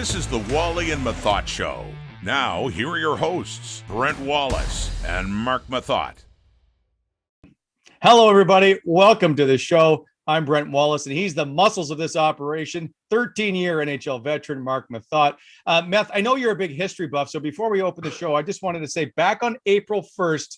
This is the Wally and Methot Show. Now, here are your hosts, Brent Wallace and Mark Methot. Hello, everybody. Welcome to the show. I'm Brent Wallace, and he's the muscles of this operation, 13-year NHL veteran Mark Methot. Meth, I know you're a big history buff, so before we open the show, I just wanted to say back on April 1st,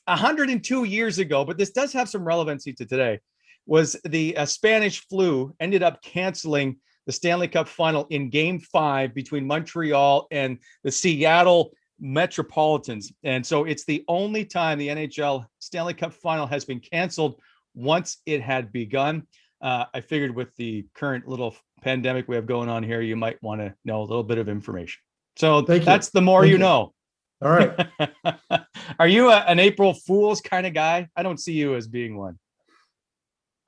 102 years ago, but this does have some relevancy to today, was the Spanish flu ended up canceling the Stanley Cup final in Game 5 between Montreal and the Seattle Metropolitans. And so it's the only time the NHL Stanley Cup final has been canceled once it had begun. I figured with the current little pandemic we have going on here, you might want to know a little bit of information. So that's the more you know. All right. Are you an April Fool's kind of guy? I don't see you as being one.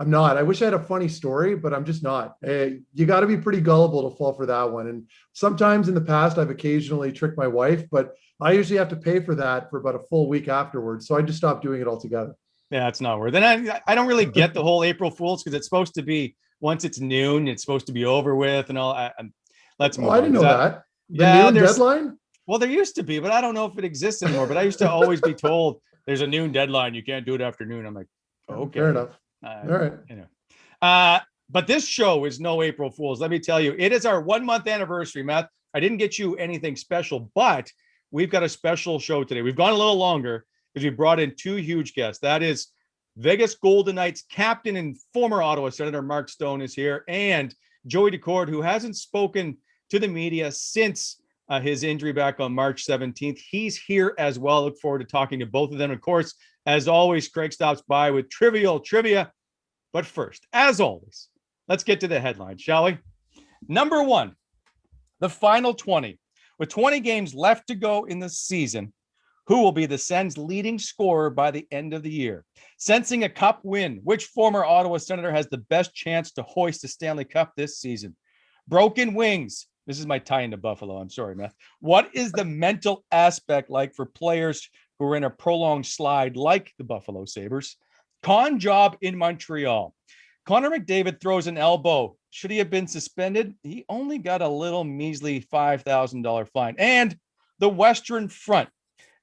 I'm not. I wish I had a funny story, but I'm just not. You got to be pretty gullible to fall for that one. And sometimes in the past, I've occasionally tricked my wife, but I usually have to pay for that for about a full week afterwards. So I just stopped doing it altogether. Yeah, it's not worth it. And I don't really get the whole April Fool's because it's supposed to be, once it's noon, it's supposed to be over with and all. Let's move on. I didn't know that. The noon deadline? Well, there used to be, but I don't know if it exists anymore. But I used to always be told there's a noon deadline. You can't do it after noon. I'm like, okay. Fair enough. All right. But this show is no April Fool's. Let me tell you, it is our 1 month anniversary, Matt. I didn't get you anything special, but we've got a special show today. We've gone a little longer because we brought in two huge guests. That is Vegas Golden Knights captain and former Ottawa Senator Mark Stone is here, and Joey Daccord, who hasn't spoken to the media since his injury back on March 17th. He's here as well. Look forward to talking to both of them. Of course, as always, Craig stops by with trivial trivia. But first, as always, let's get to the headline, shall we? Number one, the final 20. With 20 games left to go in the season, who will be the Sens' leading scorer by the end of the year? Sensing a cup win, which former Ottawa Senator has the best chance to hoist the Stanley Cup this season? Broken wings. This is my tie into Buffalo. I'm sorry, Meth. What is the mental aspect like for players who are in a prolonged slide like the Buffalo Sabres? Con job in Montreal. Connor McDavid throws an elbow. Should he have been suspended? He only got a little measly $5,000 fine. And the Western Front.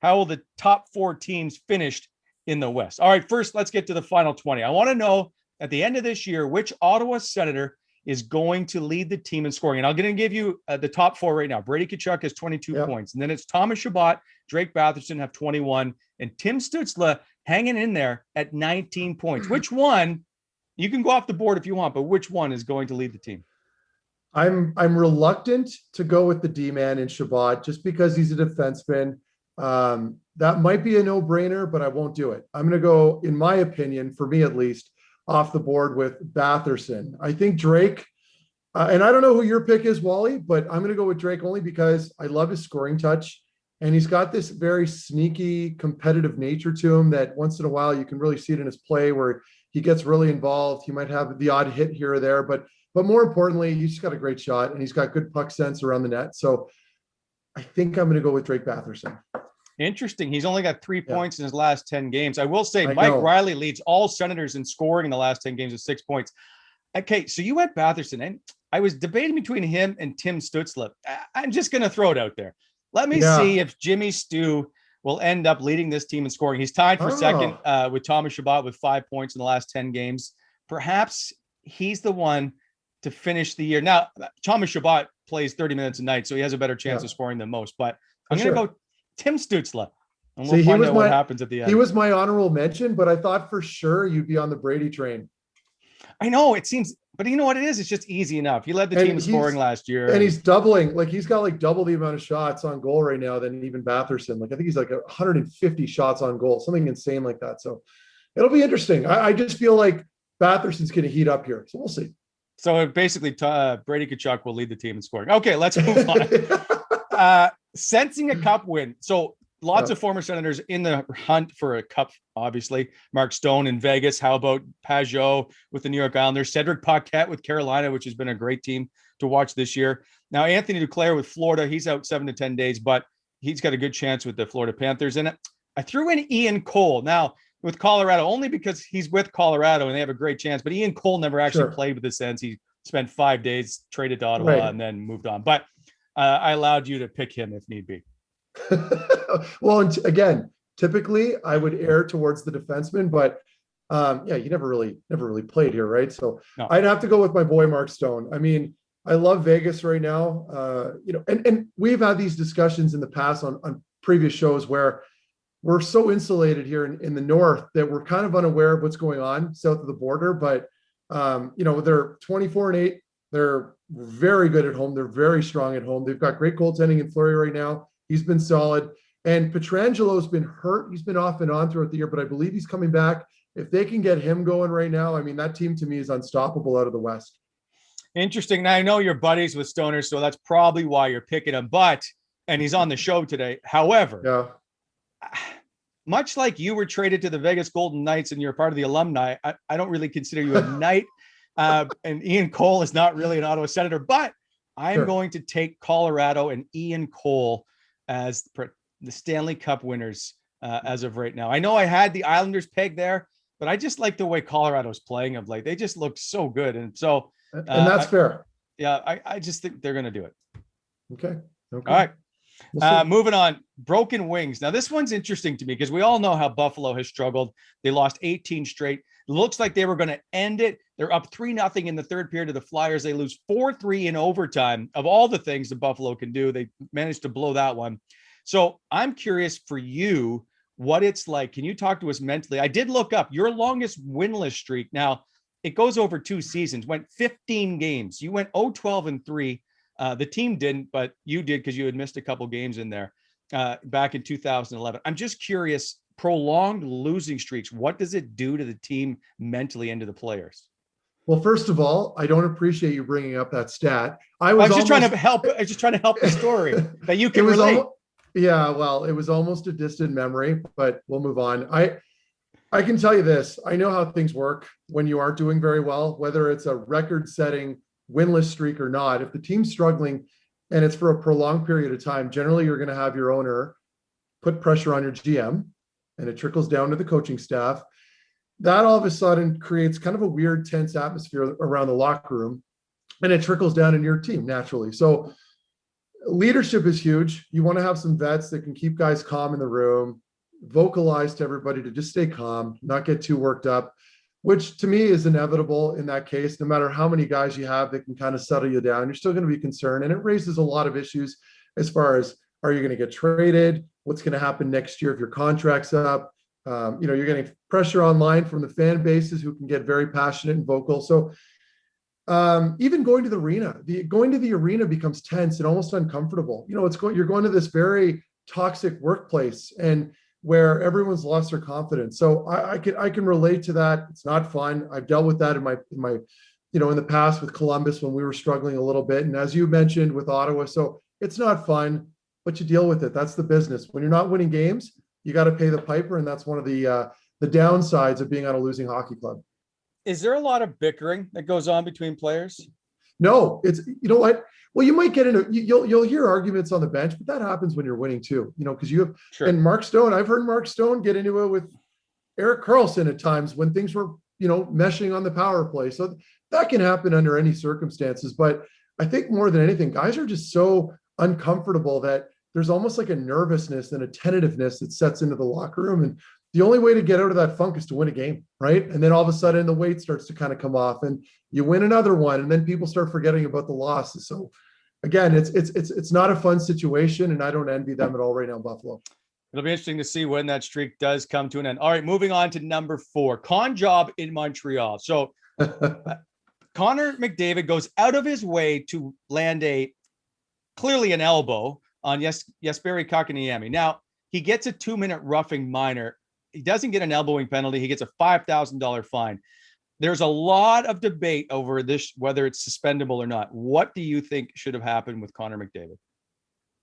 How will the top 4 teams finish in the West? All right, first, let's get to the final 20. I want to know at the end of this year, which Ottawa Senator is going to lead the team in scoring. And I'm going to give you the top 4 right now. Brady Tkachuk has 22 points. And then it's Thomas Chabot, Drake Batherson have 21, and Tim Stützle hanging in there at 19 points. Which one, you can go off the board if you want, but which one is going to lead the team? I'm reluctant to go with the D-man in Chabot just because he's a defenseman. That might be a no-brainer, but I won't do it. I'm going to go, in my opinion, for me at least, off the board with Batherson. I think Drake, and I don't know who your pick is, Wally, but I'm going to go with Drake only because I love his scoring touch. And he's got this very sneaky competitive nature to him that once in a while you can really see it in his play where he gets really involved. He might have the odd hit here or there, but more importantly, he's just got a great shot and he's got good puck sense around the net. So I think I'm going to go with Drake Batherson. Interesting. He's only got 3 points in his last 10 games. I will say Mike Riley leads all Senators in scoring in the last 10 games with 6 points. Okay, so you went Batherson, and I was debating between him and Tim Stützle. I'm just going to throw it out there. Let me see if Jimmy Stu will end up leading this team in scoring. He's tied for second with Thomas Chabot with 5 points in the last 10 games. Perhaps he's the one to finish the year. Now, Thomas Chabot plays 30 minutes a night, so he has a better chance of scoring than most. But I'm going to go Tim Stützle, and we'll find out what happens at the end. He was my honorable mention, but I thought for sure you'd be on the Brady train. I know it seems, but you know what it is? It's just easy enough. He led the team in scoring last year. And he's doubling, like he's got like double the amount of shots on goal right now than even Batherson. Like I think he's like 150 shots on goal, something insane like that. So it'll be interesting. I just feel like Batherson's going to heat up here. So we'll see. So basically Brady Tkachuk will lead the team in scoring. Okay, let's move on. Sensing a cup win. So lots of former Senators in the hunt for a cup, obviously. Mark Stone in Vegas. How about Pajot with the New York Islanders? Cedric Paquette with Carolina, which has been a great team to watch this year. Now, Anthony Duclair with Florida. He's out 7 to 10 days, but he's got a good chance with the Florida Panthers. And I threw in Ian Cole. Now, with Colorado, only because he's with Colorado and they have a great chance. But Ian Cole never actually played with the Sens. He spent 5 days, traded to Ottawa, and then moved on. But I allowed you to pick him if need be. Well, and again, typically I would err towards the defenseman, but yeah, you never really played here, right? So No. I'd have to go with my boy Mark Stone. I mean, I love Vegas right now. And we've had these discussions in the past on previous shows where we're so insulated here in the north that we're kind of unaware of what's going on south of the border. But they're 24-8. They're very good at home. They're very strong at home. They've got great goaltending in Fleury right now. He's been solid. And Petrangelo's been hurt. He's been off and on throughout the year, but I believe he's coming back. If they can get him going right now, I mean, that team to me is unstoppable out of the West. Interesting. Now, I know you're buddies with Stoner, so that's probably why you're picking him. And he's on the show today. However, yeah, much like you were traded to the Vegas Golden Knights and you're part of the alumni, I don't really consider you a Knight. And Ian Cole is not really an Ottawa Senator, but I am going to take Colorado and Ian Cole as the Stanley Cup winners as of right now. I know I had the Islanders pegged there, but I just like the way Colorado's playing of late. They just look so good. And so, and that's fair. Yeah. I just think they're going to do it. Okay. All right. Moving on, broken wings. Now this one's interesting to me because we all know how Buffalo has struggled. They lost 18 straight. It looks like they were going to end it. They're up 3-0 in the third period to the Flyers. They lose 4-3 in overtime. Of all the things that Buffalo can do, they managed to blow that one. So I'm curious for you what it's like. Can you talk to us mentally? I did look up your longest winless streak. Now it goes over 2 seasons, went 15 games. You went 0-12-3. The team didn't, but you did because you had missed a couple games in there back in 2011. I'm just curious, prolonged losing streaks, what does it do to the team mentally and to the players? Well, first of all, I don't appreciate you bringing up that stat. I was just trying to help the story that you can relate. It was almost a distant memory, but we'll move on. I can tell you this. I know how things work when you aren't doing very well, whether it's a record-setting winless streak or not. If the team's struggling and it's for a prolonged period of time, generally you're going to have your owner put pressure on your GM, and it trickles down to the coaching staff. That all of a sudden creates kind of a weird, tense atmosphere around the locker room, and it trickles down in your team naturally. So leadership is huge. You want to have some vets that can keep guys calm in the room, vocalize to everybody to just stay calm, not get too worked up, which to me is inevitable in that case. No matter how many guys you have that can kind of settle you down, you're still going to be concerned. And it raises a lot of issues as far as, are you going to get traded? What's going to happen next year if your contract's up? You're getting pressure online from the fan bases who can get very passionate and vocal. So even going to the arena becomes tense and almost uncomfortable. You're going to this very toxic workplace and where everyone's lost their confidence. So I can relate to that. It's not fun. I've dealt with that in the past with Columbus when we were struggling a little bit. And as you mentioned with Ottawa, so it's not fun, but you deal with it. That's the business. When you're not winning games, you got to pay the piper. And that's one of the downsides of being on a losing hockey club. Is there a lot of bickering that goes on between players? No, it's, you know what? Well, you might get into, you'll hear arguments on the bench, but that happens when you're winning too, because you have, and Mark Stone, I've heard Mark Stone get into it with Erik Karlsson at times when things were, meshing on the power play. So that can happen under any circumstances. But I think more than anything, guys are just so uncomfortable that there's almost like a nervousness and a tentativeness that sets into the locker room. And the only way to get out of that funk is to win a game, right? And then all of a sudden the weight starts to kind of come off and you win another one, and then people start forgetting about the losses. So again, it's not a fun situation, and I don't envy them at all right now in Buffalo. It'll be interesting to see when that streak does come to an end. All right, moving on to number 4, con job in Montreal. So Connor McDavid goes out of his way to land clearly an elbow on Jesperi Kotkaniemi. Now, he gets a 2-minute roughing minor. He doesn't get an elbowing penalty. He gets a $5,000 fine. There's a lot of debate over this, whether it's suspendable or not. What do you think should have happened with Connor McDavid?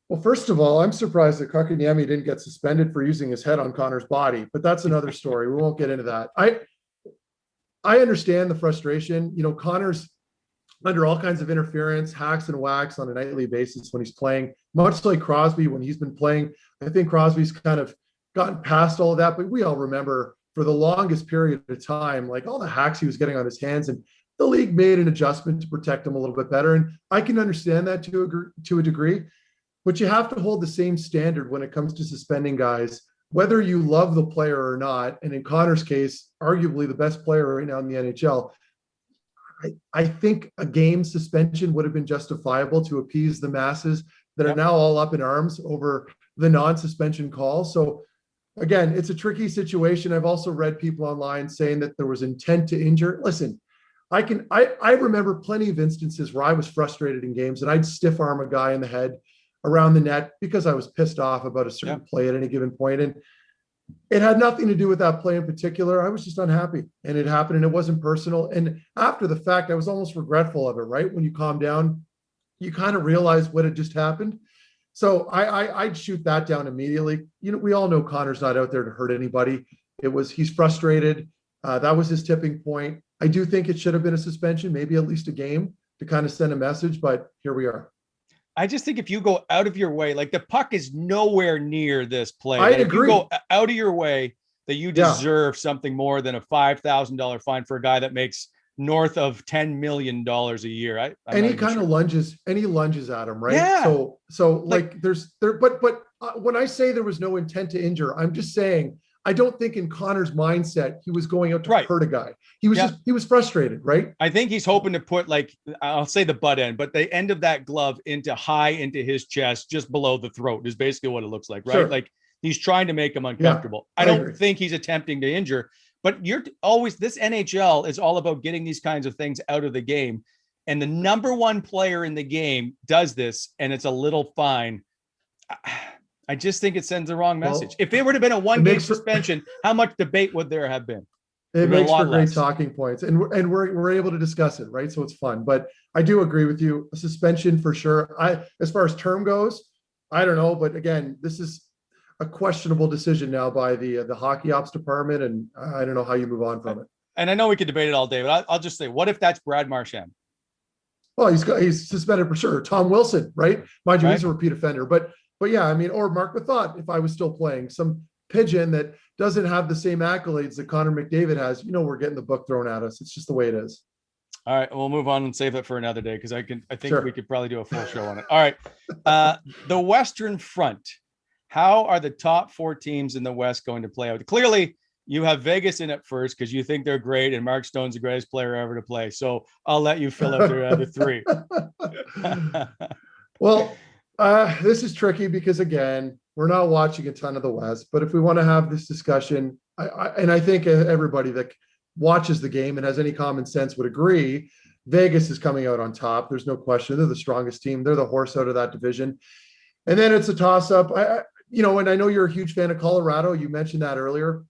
Well, first of all, I'm surprised that Kotkaniemi didn't get suspended for using his head on Connor's body, but that's another story. We won't get into that. I understand the frustration. Connor's under all kinds of interference, hacks and whacks on a nightly basis when he's playing, much like Crosby when he's been playing. I think Crosby's kind of gotten past all of that, but we all remember for the longest period of time, like all the hacks he was getting on his hands. And the league made an adjustment to protect him a little bit better. And I can understand that to a degree, but you have to hold the same standard when it comes to suspending guys, whether you love the player or not. And in Connor's case, arguably the best player right now in the NHL, I think a game suspension would have been justifiable to appease the masses that are now all up in arms over the non-suspension call. So again, it's a tricky situation. I've also read people online saying that there was intent to injure. Listen, I remember plenty of instances where I was frustrated in games and I'd stiff arm a guy in the head around the net because I was pissed off about a certain play at any given point. And it had nothing to do with that play in particular. I was just unhappy and it happened and it wasn't personal. And after the fact, I was almost regretful of it, right? When you calm down, you kind of realize what had just happened. So I'd shoot that down immediately. You know, we all know Connor's not out there to hurt anybody. He's frustrated. That was his tipping point. I do think it should have been a suspension, maybe at least a game to kind of send a message, but here we are. I just think if you go out of your way, like the puck is nowhere near this play. I agree. If you go out of your way, that you deserve something more than a $5,000 fine for a guy that makes north of $10 million a year. And he kind of lunges at him, right? Yeah. So like but when I say there was no intent to injure, I'm just saying, I don't think in Connor's mindset, he was going out to hurt a guy. He was frustrated, right? I think he's hoping to put, like, I'll say the butt end, but the end of that glove into his chest, just below the throat is basically what it looks like, right? Sure. Like he's trying to make him uncomfortable. I don't think he's attempting to injure, but this NHL is all about getting these kinds of things out of the game. And the number one player in the game does this, and it's a little fine. I just think it sends the wrong message. Well, if it would have been a one-game suspension, how much debate would there have been? It makes for great talking points, and we're able to discuss it, right? So it's fun. But I do agree with you. A suspension for sure. As far as term goes, I don't know, but again, this is a questionable decision now by the hockey ops department, and I don't know how you move on from it. And I know we could debate it all day, but I'll just say, what if that's Brad Marchand? Well, he's suspended for sure. Tom Wilson, right? Mind you, he's a repeat offender, but yeah, I mean, or Mark Methot, if I was still playing, some pigeon that doesn't have the same accolades that Connor McDavid has, we're getting the book thrown at us. It's just the way it is. All right, we'll move on and save it for another day because I think we could probably do a full show on it. All right, the Western Front. How are the top four teams in the West going to play out? Clearly, you have Vegas in it first because you think they're great, and Mark Stone's the greatest player ever to play. So I'll let you fill out the other three. Well. This is tricky because, again, we're not watching a ton of the West, but if we want to have this discussion, I think everybody that watches the game and has any common sense would agree, Vegas is coming out on top. There's no question. They're the strongest team. They're the horse out of that division. And then it's a toss-up. And I know you're a huge fan of Colorado. You mentioned that earlier.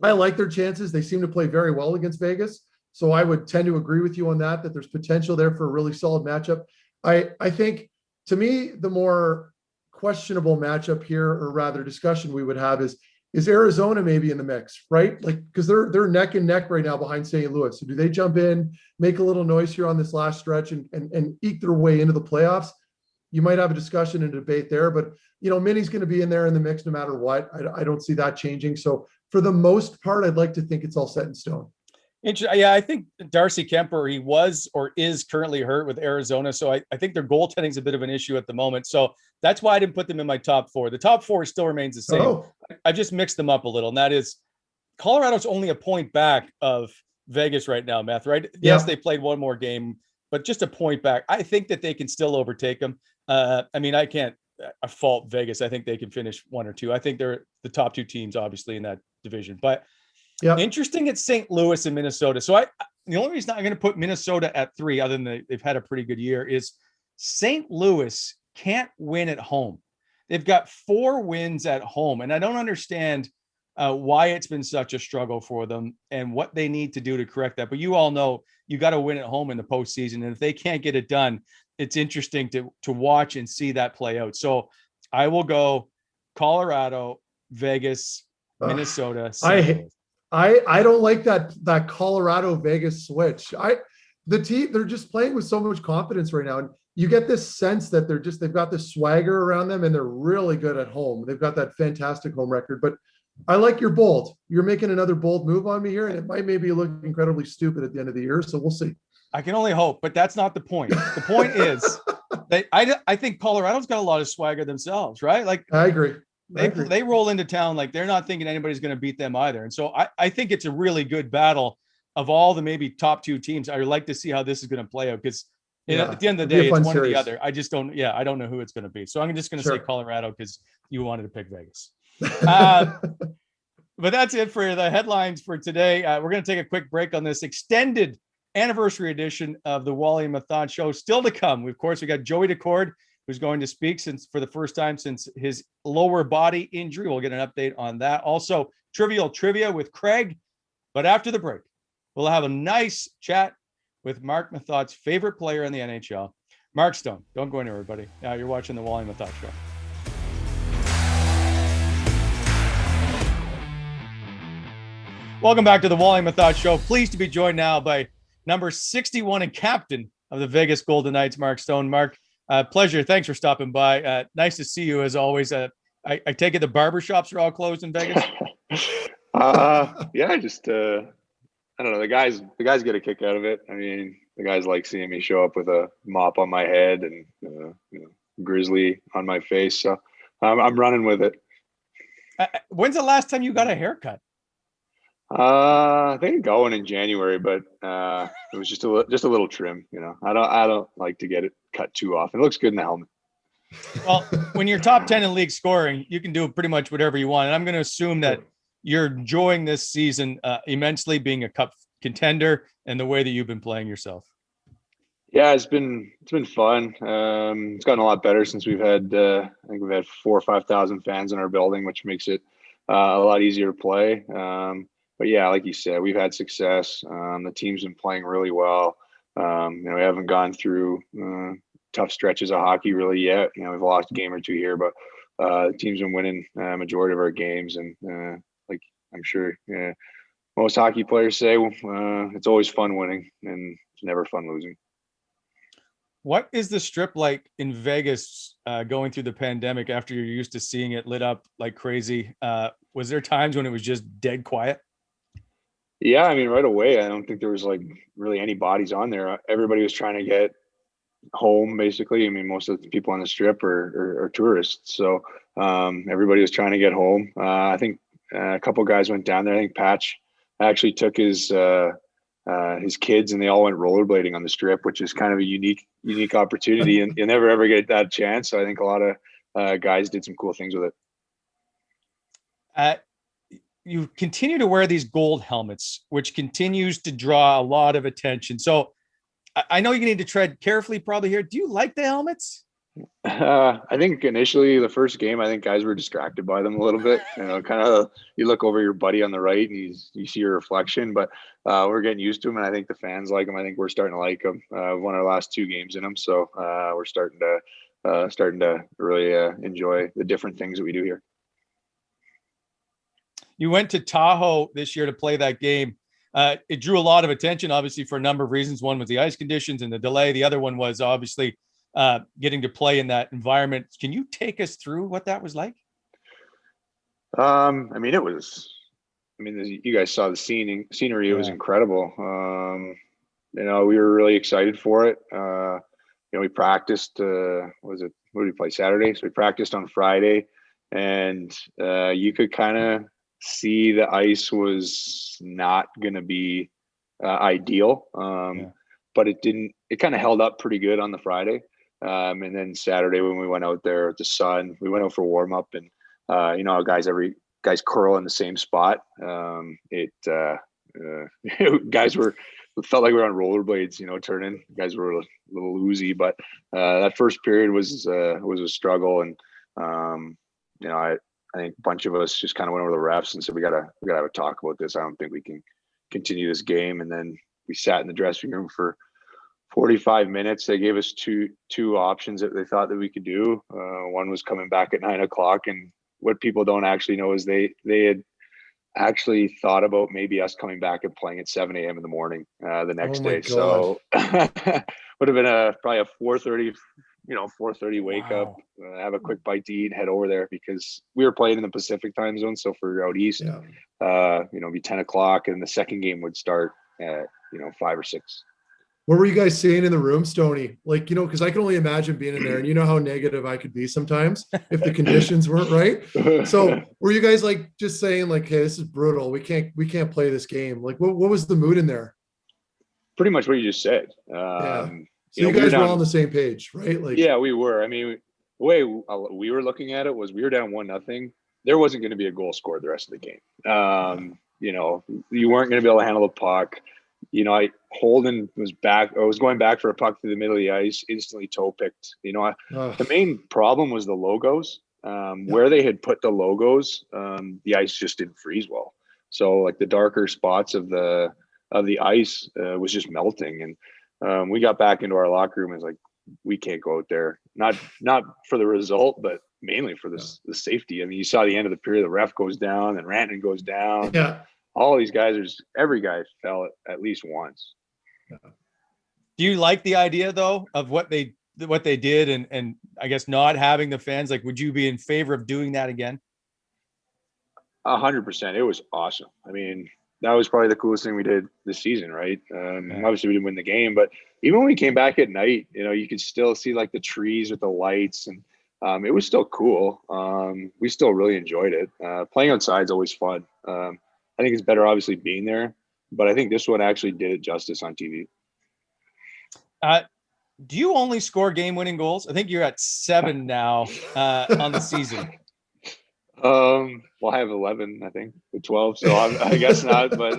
I like their chances. They seem to play very well against Vegas. So I would tend to agree with you on that there's potential there for a really solid matchup. I think, to me, the more questionable matchup here, or rather discussion we would have is Arizona maybe in the mix, right? Like, because they're neck and neck right now behind St. Louis. So do they jump in, make a little noise here on this last stretch and eke their way into the playoffs? You might have a discussion and debate there, but Minnie's going to be in there in the mix no matter what. I don't see that changing. So for the most part, I'd like to think it's all set in stone. Yeah, I think Darcy Kemper, he was or is currently hurt with Arizona. So I think their goaltending is a bit of an issue at the moment. So that's why I didn't put them in my top four. The top four still remains the same. Oh. I've just mixed them up a little. And that is, Colorado's only a point back of Vegas right now, Meth, right? Yeah. Yes, they played one more game, but just a point back. I think that they can still overtake them. I can't fault Vegas. I think they can finish one or two. I think they're the top two teams, obviously, in that division. But interesting at St. Louis and Minnesota. So the only reason I'm going to put Minnesota at 3, other than they've had a pretty good year, is St. Louis can't win at home. They've got 4 wins at home, and I don't understand why it's been such a struggle for them and what they need to do to correct that. But you all know you got to win at home in the postseason, and if they can't get it done, it's interesting to watch and see that play out. So I will go Colorado, Vegas, Minnesota. I don't like that Colorado Vegas switch. The team, they're just playing with so much confidence right now. And you get this sense that they've got this swagger around them and they're really good at home. They've got that fantastic home record, but I like your bold. You're making another bold move on me here, and it might maybe look incredibly stupid at the end of the year. So we'll see. I can only hope, but that's not the point. The point is that I think Colorado's got a lot of swagger themselves, right? Like I agree. they roll into town like they're not thinking anybody's going to beat them either. And so I think it's a really good battle of all the maybe top two teams. I would like to see how this is going to play out because at the end of the day, it's one or the other. I just don't. Yeah, I don't know who it's going to be. So I'm just going to say Colorado because you wanted to pick Vegas. But that's it for the headlines for today. We're going to take a quick break on this extended anniversary edition of the Wally and Methot show. Still to come. Of course, we got Joey Daccord, who's going to speak for the first time since his lower body injury. We'll get an update on that. Also, trivial trivia with Craig. But after the break, we'll have a nice chat with Mark Methot's favorite player in the NHL, Mark Stone. Don't go anywhere, buddy. You're watching the Wally and Methot show. Welcome back to the Wally and Methot show. Pleased to be joined now by number 61 and captain of the Vegas Golden Knights, Mark Stone. Mark, pleasure. Thanks for stopping by. Nice to see you as always. I take it the barbershops are all closed in Vegas? Yeah, just I don't know. The guys get a kick out of it. I mean, the guys like seeing me show up with a mop on my head and grizzly on my face. So I'm running with it. When's the last time you got a haircut? I think going in January, but it was just a little trim. I don't like to get it cut too often. It looks good in the helmet. Well, when you're top 10 in league scoring, you can do pretty much whatever you want. And I'm going to assume that you're enjoying this season immensely, being a cup contender and the way that you've been playing yourself. Yeah, it's been fun. It's gotten a lot better since we've had I think we've had 4,000 or 5,000 fans in our building, which makes it a lot easier to play. But yeah, like you said, we've had success. The team's been playing really well. We haven't gone through tough stretches of hockey really yet. We've lost a game or two here, but the team's been winning majority of our games. And like I'm sure most hockey players say, it's always fun winning and it's never fun losing. What is the strip like in Vegas going through the pandemic after you're used to seeing it lit up like crazy? Was there times when it was just dead quiet? Yeah, I mean, right away, I don't think there was like really any bodies on there. Everybody was trying to get home, basically. I mean, most of the people on the strip are tourists, so everybody was trying to get home. I think a couple guys went down there. I think Patch actually took his kids, and they all went rollerblading on the strip, which is kind of a unique opportunity, and you'll never ever get that chance. So I think a lot of guys did some cool things with it. You continue to wear these gold helmets, which continues to draw a lot of attention. So I know you need to tread carefully probably here. Do you like the helmets? I think initially the first game, I think guys were distracted by them a little bit. Kind of you look over your buddy on the right and you see your reflection, but we're getting used to them. And I think the fans like them. I think we're starting to like them. We've won our last 2 games in them. So we're starting to really enjoy the different things that we do here. You went to Tahoe this year to play that game. It drew a lot of attention, obviously, for a number of reasons. One was the ice conditions and the delay. The other one was obviously getting to play in that environment. Can you take us through what that was like? I mean, you guys saw the scenery. It was incredible. We were really excited for it. We practiced, what did we play Saturday? So we practiced on Friday, and you could kind of see the ice was not going to be ideal. But it kind of held up pretty good on the Friday. And then Saturday when we went out there with the sun, we went out for warm up, and guys curl in the same spot. Guys felt like we were on rollerblades, turning. Guys were a little woozy, but that first period was a struggle. And I think a bunch of us just kind of went over the refs and said, we gotta have a talk about this. I don't think we can continue this game. And then we sat in the dressing room for 45 minutes. They gave us two options that they thought that we could do. One was coming back at 9:00. And what people don't actually know is they had actually thought about maybe us coming back and playing at 7 a.m. in the morning the next day. God. So would have been probably a 4:30 wake up, have a quick bite to eat, head over there, because we were playing in the Pacific time zone. So for out east, it'd be 10:00, and the second game would start at 5 or 6. What were you guys saying in the room, Stoney? Like, because I can only imagine being in there, and you know how negative I could be sometimes if the conditions weren't right. So were you guys like just saying like, hey, this is brutal. We can't play this game. Like what was the mood in there? Pretty much what you just said. Yeah. So You you know, guys were all on the same page, right? Like, yeah, we were. I mean, the way we were looking at it was we were down 1-0. There wasn't going to be a goal scored the rest of the game. You know, you weren't going to be able to handle the puck. You know, Holden was going back for a puck through the middle of the ice, instantly toe picked. You know, the main problem was the logos. Where they had put the logos, the ice just didn't freeze well. So like the darker spots of the ice was just melting. And we got back into our locker room and was like, we can't go out there. Not for the result, but mainly for the safety. I mean, you saw the end of the period, the ref goes down and Rantanen goes down. Yeah. All these guys, every guy fell at least once. Do you like the idea though of what they did and I guess not having the fans? Like, would you be in favor of doing that again? 100%. It was awesome. I mean, that was probably the coolest thing we did this season, right? Obviously we didn't win the game, but even when we came back at night, you know, you could still see like the trees with the lights, and it was still cool. We still really enjoyed it. Playing outside is always fun. I think it's better obviously being there, but I think this one actually did it justice on TV. Do you only score game-winning goals? I think you're at 7 now on the season. Well, I have 11, I think, with 12, so I guess not. But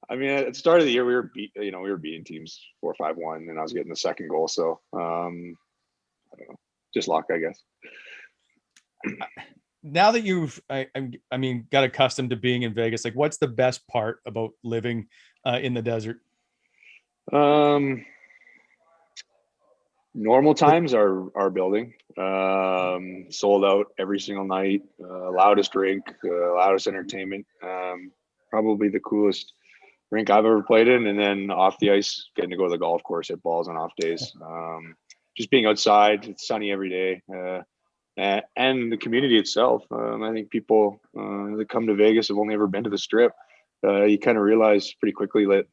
I mean, at the start of the year, we were beating teams 4-5-1, and I was getting the second goal. So I don't know, just luck, I guess. Now that you've, I mean, got accustomed to being in Vegas, like, what's the best part about living in the desert? Normal times are our building, sold out every single night, loudest rink, loudest entertainment, probably the coolest rink I've ever played in. And then off the ice, getting to go to the golf course, hit balls on off days, just being outside. It's sunny every day. And the community itself. I think people that come to Vegas have only ever been to the Strip. You kind of realize pretty quickly that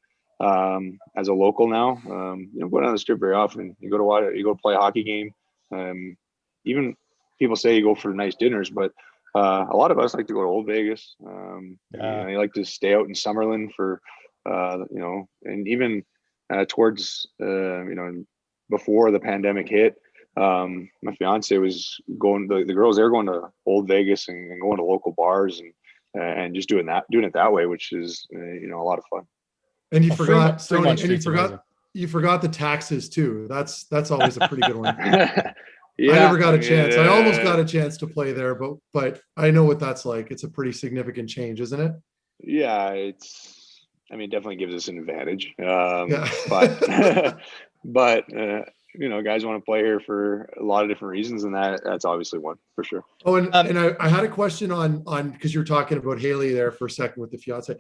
as a local now, you don't go down the Strip very often. You go to play a hockey game. Even people say you go for nice dinners, but a lot of us like to go to Old Vegas. You know, you like to stay out in Summerlin for, you know, and even towards, you know, before the pandemic hit. My fiance was going. The girls, they're going to Old Vegas and going to local bars and just doing it that way, which is you know, a lot of fun. And you forgot, Fremont and you forgot the taxes too. That's always a pretty good one. Yeah, I never got a chance. I almost got a chance to play there, but I know what that's like. It's a pretty significant change, isn't it? Yeah, I mean, it definitely gives us an advantage. Yeah. but you know, guys want to play here for a lot of different reasons, and that's obviously one for sure. Oh, and I had a question on because you're talking about Haley there for a second with the fiance.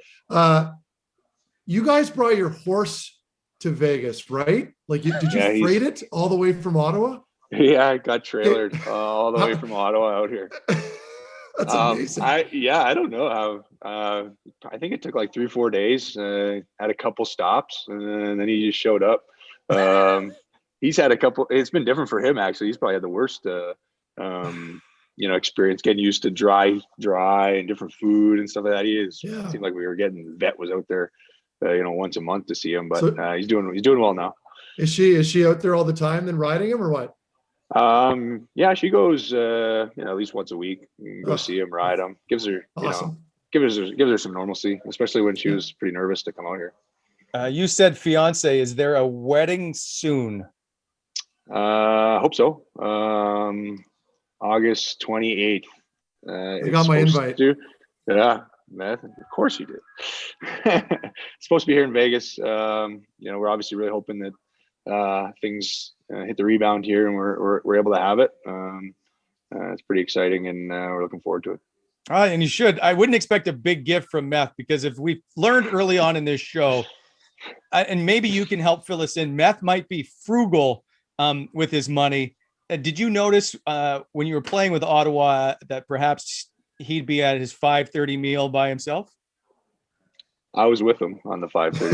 You guys brought your horse to Vegas, right? Like, did you freight it all the way from Ottawa? Yeah, I got trailered all the way from Ottawa out here. That's amazing. I don't know how. I think it took like 3-4 days. Had a couple stops, and then he just showed up. He's had a couple. It's been different for him actually. He's probably had the worst, you know, experience getting used to dry and different food and stuff like that. It seemed like we were getting vet was out there, you know, once a month to see him, but he's doing well now. Is she out there all the time then riding him or what? Yeah, she goes, you know, at least once a week. Go see him, ride him. Gives her, awesome. You know, gives her some normalcy, especially when she was pretty nervous to come out here. You said fiance. Is there a wedding soon? I hope so. August 28th. I got my invite. Yeah, Meth. Of course you did. It's supposed to be here in Vegas. You know, we're obviously really hoping that things hit the rebound here, and we're able to have it. It's pretty exciting, and we're looking forward to it. And you should. I wouldn't expect a big gift from Meth, because if we've learned early on in this show, and maybe you can help fill us in, Meth might be frugal with his money. Did you notice when you were playing with Ottawa that perhaps he'd be at his 5:30 meal by himself? I was with him on the 5:30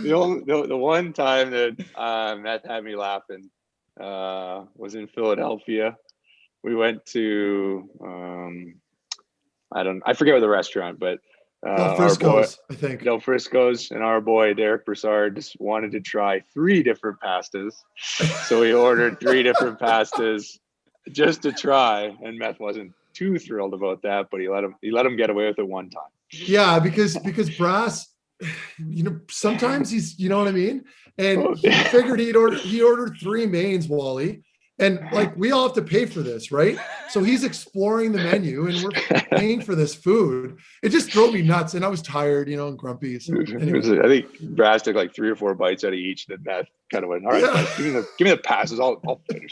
meal. So, the one time that Meth had me laughing was in Philadelphia. We went to I forget what the restaurant, but Del Frisco's, I think. Del Frisco's, and our boy Derek Brassard just wanted to try 3 different pastas. So we ordered 3 different pastas just to try, and Meth wasn't too thrilled about that, but he let him get away with it one time. Yeah, because Brass, sometimes he's, you know what I mean? And he figured he ordered 3 mains, Wally. And like, we all have to pay for this, right? So he's exploring the menu and we're paying for this food. It just drove me nuts. And I was tired, and grumpy. So anyway. I think Brass took like 3 or 4 bites out of each. That kind of went, all right, guys, give me the passes. I'll finish.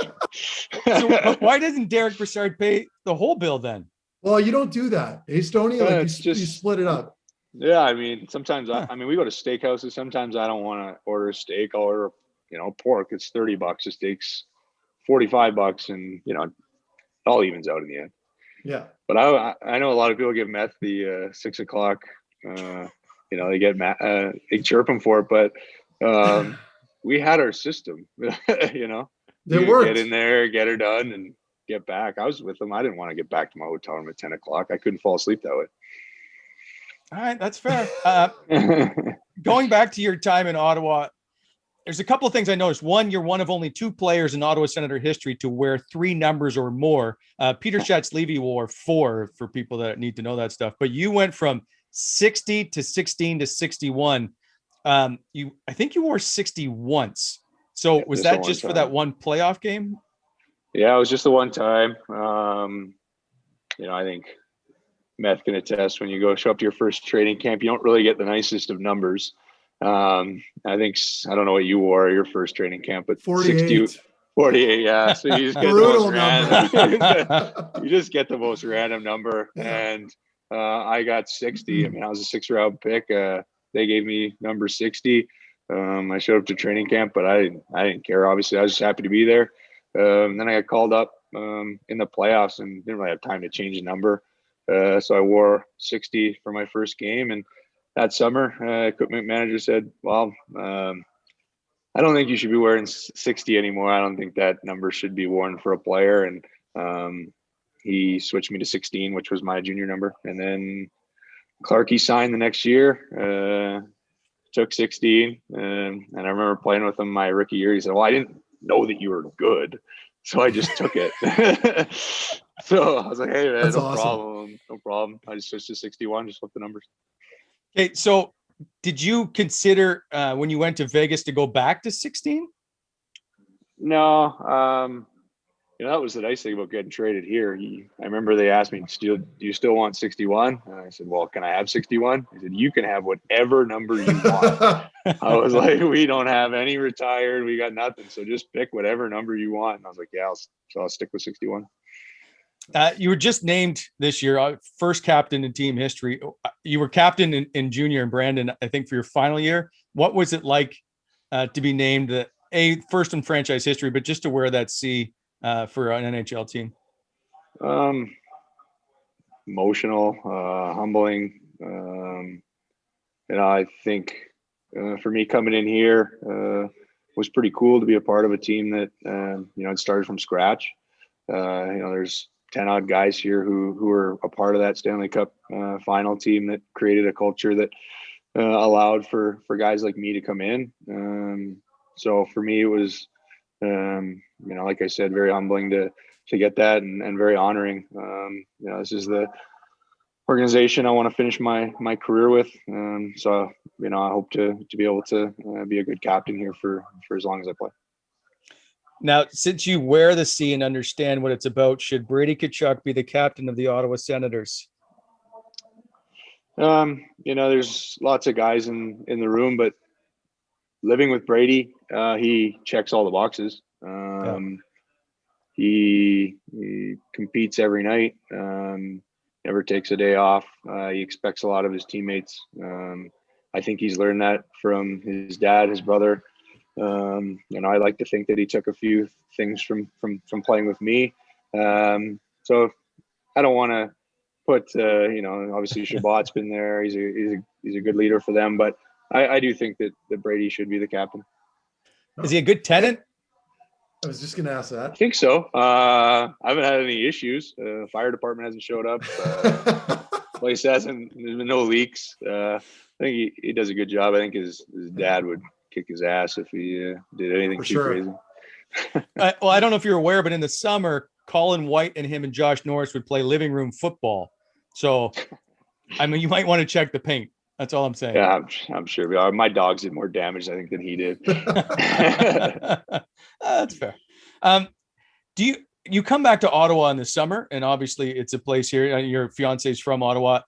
So, but why doesn't Derek Brassard pay the whole bill then? Well, you don't do that. Hey, Stoney, you split it up. Yeah, I mean, sometimes we go to steakhouses. Sometimes I don't want to order a steak. I'll order, pork. It's $30. A steak's $45, and it all evens out in the end. Yeah. But I know a lot of people give Meth the 6 o'clock. They get they chirp him for it, but we had our system. They worked. Get in there, get her done, and get back. I was with them. I didn't want to get back to my hotel room at 10 o'clock. I couldn't fall asleep that way. All right, that's fair. Going back to your time in Ottawa, there's a couple of things I noticed. One, you're one of only 2 players in Ottawa Senator history to wear 3 numbers or more. Peter Schatz-Levy wore 4 for people that need to know that stuff. But you went from 60 to 16 to 61. I think you wore 60 once. So was that just for that one playoff game? Yeah, it was just the one time. I think Meth can attest, when you show up to your first training camp, you don't really get the nicest of numbers. I don't know what you wore your first training camp, but 48. 48, yeah. So you just get brutal number. You just get the most random number. Yeah. And I got 60. I mean, I was a 6th round pick. They gave me number 60. I showed up to training camp, but I didn't care. Obviously, I was just happy to be there. Then I got called up in the playoffs and didn't really have time to change the number. So I wore 60 for my first game. And that summer, equipment manager said, well, I don't think you should be wearing 60 anymore. I don't think that number should be worn for a player. And he switched me to 16, which was my junior number. And then Clarkie signed the next year, took 16. And I remember playing with him my rookie year. He said, well, I didn't know that you were good, so I just took it. So I was like, hey, man, That's no awesome. problem. I just switched to 61, just flip the numbers. Okay, so did you consider when you went to Vegas to go back to 16? No, that was the nice thing about getting traded here. I remember they asked me, do you still want 61? And I said, well, can I have 61? He said, you can have whatever number you want. I was like, we don't have any retired. We got nothing. So just pick whatever number you want. And I was like, yeah, I'll stick with 61. You were just named this year, first captain in team history. You were captain in junior and Brandon, I think, for your final year. What was it like to be named first in franchise history, but just to wear that C for an NHL team? Emotional, humbling. I think for me coming in here was pretty cool to be a part of a team that it started from scratch. There's 10 odd guys here who are a part of that Stanley Cup final team that created a culture that allowed for guys like me to come in. So for me, it was, like I said, very humbling to get that and very honoring. This is the organization I want to finish my career with. So, I hope to be able to be a good captain here for as long as I play. Now, since you wear the C and understand what it's about, should Brady Tkachuk be the captain of the Ottawa Senators? There's lots of guys in the room, but living with Brady, he checks all the boxes. He competes every night, never takes a day off. He expects a lot of his teammates. I think he's learned that from his dad, his brother. I like to think that he took a few things from playing with me. So I don't want to obviously Shabbat's been there. He's a good leader for them, but I do think that Brady should be the captain. Is he a good tenant? I was just going to ask I that. think so. I haven't had any issues. Fire department hasn't showed up. Place hasn't. There's been no leaks. I think he does a good job. I think his dad would kick his ass if he did anything too crazy. Well, I don't know if you're aware, but in the summer, Colin White and him and Josh Norris would play living room football. So, I mean, you might want to check the paint. That's all I'm saying. Yeah, I'm sure. My dogs did more damage, I think, than he did. That's fair. Do you come back to Ottawa in the summer? And obviously, it's a place here. Your fiance is from Ottawa.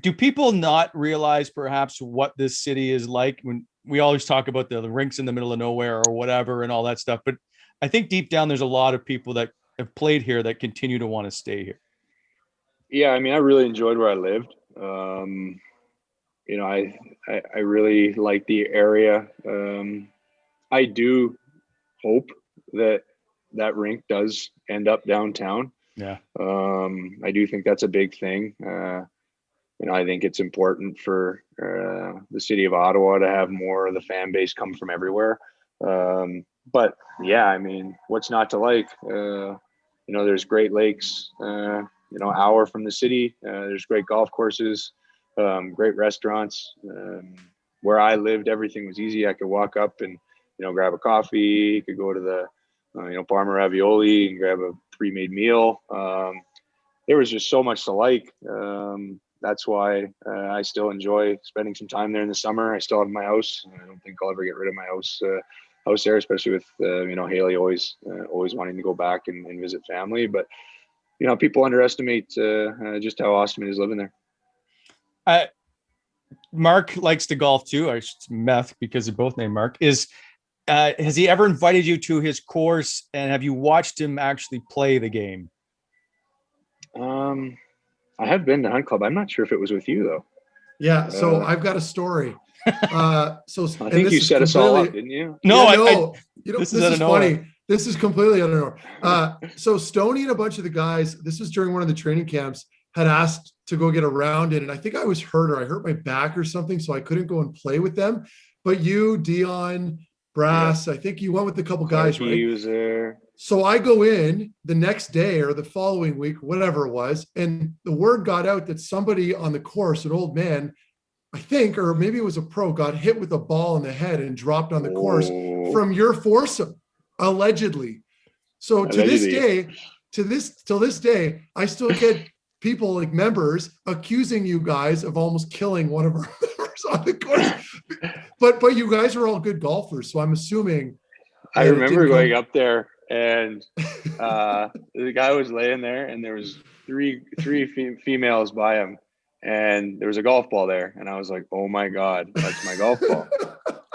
Do people not realize perhaps what this city is like? When we always talk about the rinks in the middle of nowhere or whatever and all that stuff, but I think deep down there's a lot of people that have played here that continue to want to stay here. Yeah, I mean, I really enjoyed where I lived. I really like the area. I do hope that rink does end up downtown. Yeah. I do think that's a big thing. I think it's important for the city of Ottawa to have more of the fan base come from everywhere. But yeah, I mean, what's not to like? There's Great Lakes, hour from the city. There's great golf courses, great restaurants. Where I lived, everything was easy. I could walk up and, grab a coffee. Could go to the, Parma Ravioli and grab a pre-made meal. There was just so much to like. That's why I still enjoy spending some time there in the summer. I still have my house. I don't think I'll ever get rid of my house there, especially with Haley always wanting to go back and visit family. But people underestimate just how awesome it is living there. Mark likes to golf too. Meth, because they're both named Mark. Has he ever invited you to his course, and have you watched him actually play the game? I have been to Hunt Club. I'm not sure if it was with you though. Yeah, so I've got a story. I think you set us all up, didn't you? No, this is funny. This is completely out of nowhere. So Stoney and a bunch of the guys, this was during one of the training camps, had asked to go get a round in, and I think I was hurt, or I hurt my back or something, so I couldn't go and play with them. But you, Dion, Brass, I think you went with a couple guys, right? He was there. So I go in the next day or the following week, whatever it was, and the word got out that somebody on the course, an old man, I think, or maybe it was a pro, got hit with a ball in the head and dropped on the course from your foursome, allegedly. So till this day, I still get people like members accusing you guys of almost killing one of our members on the course. But you guys are all good golfers, so I'm assuming. I remember going up there, and the guy was laying there, and there was three females by him, and there was a golf ball there, and I was like, "Oh my God, that's my golf ball!"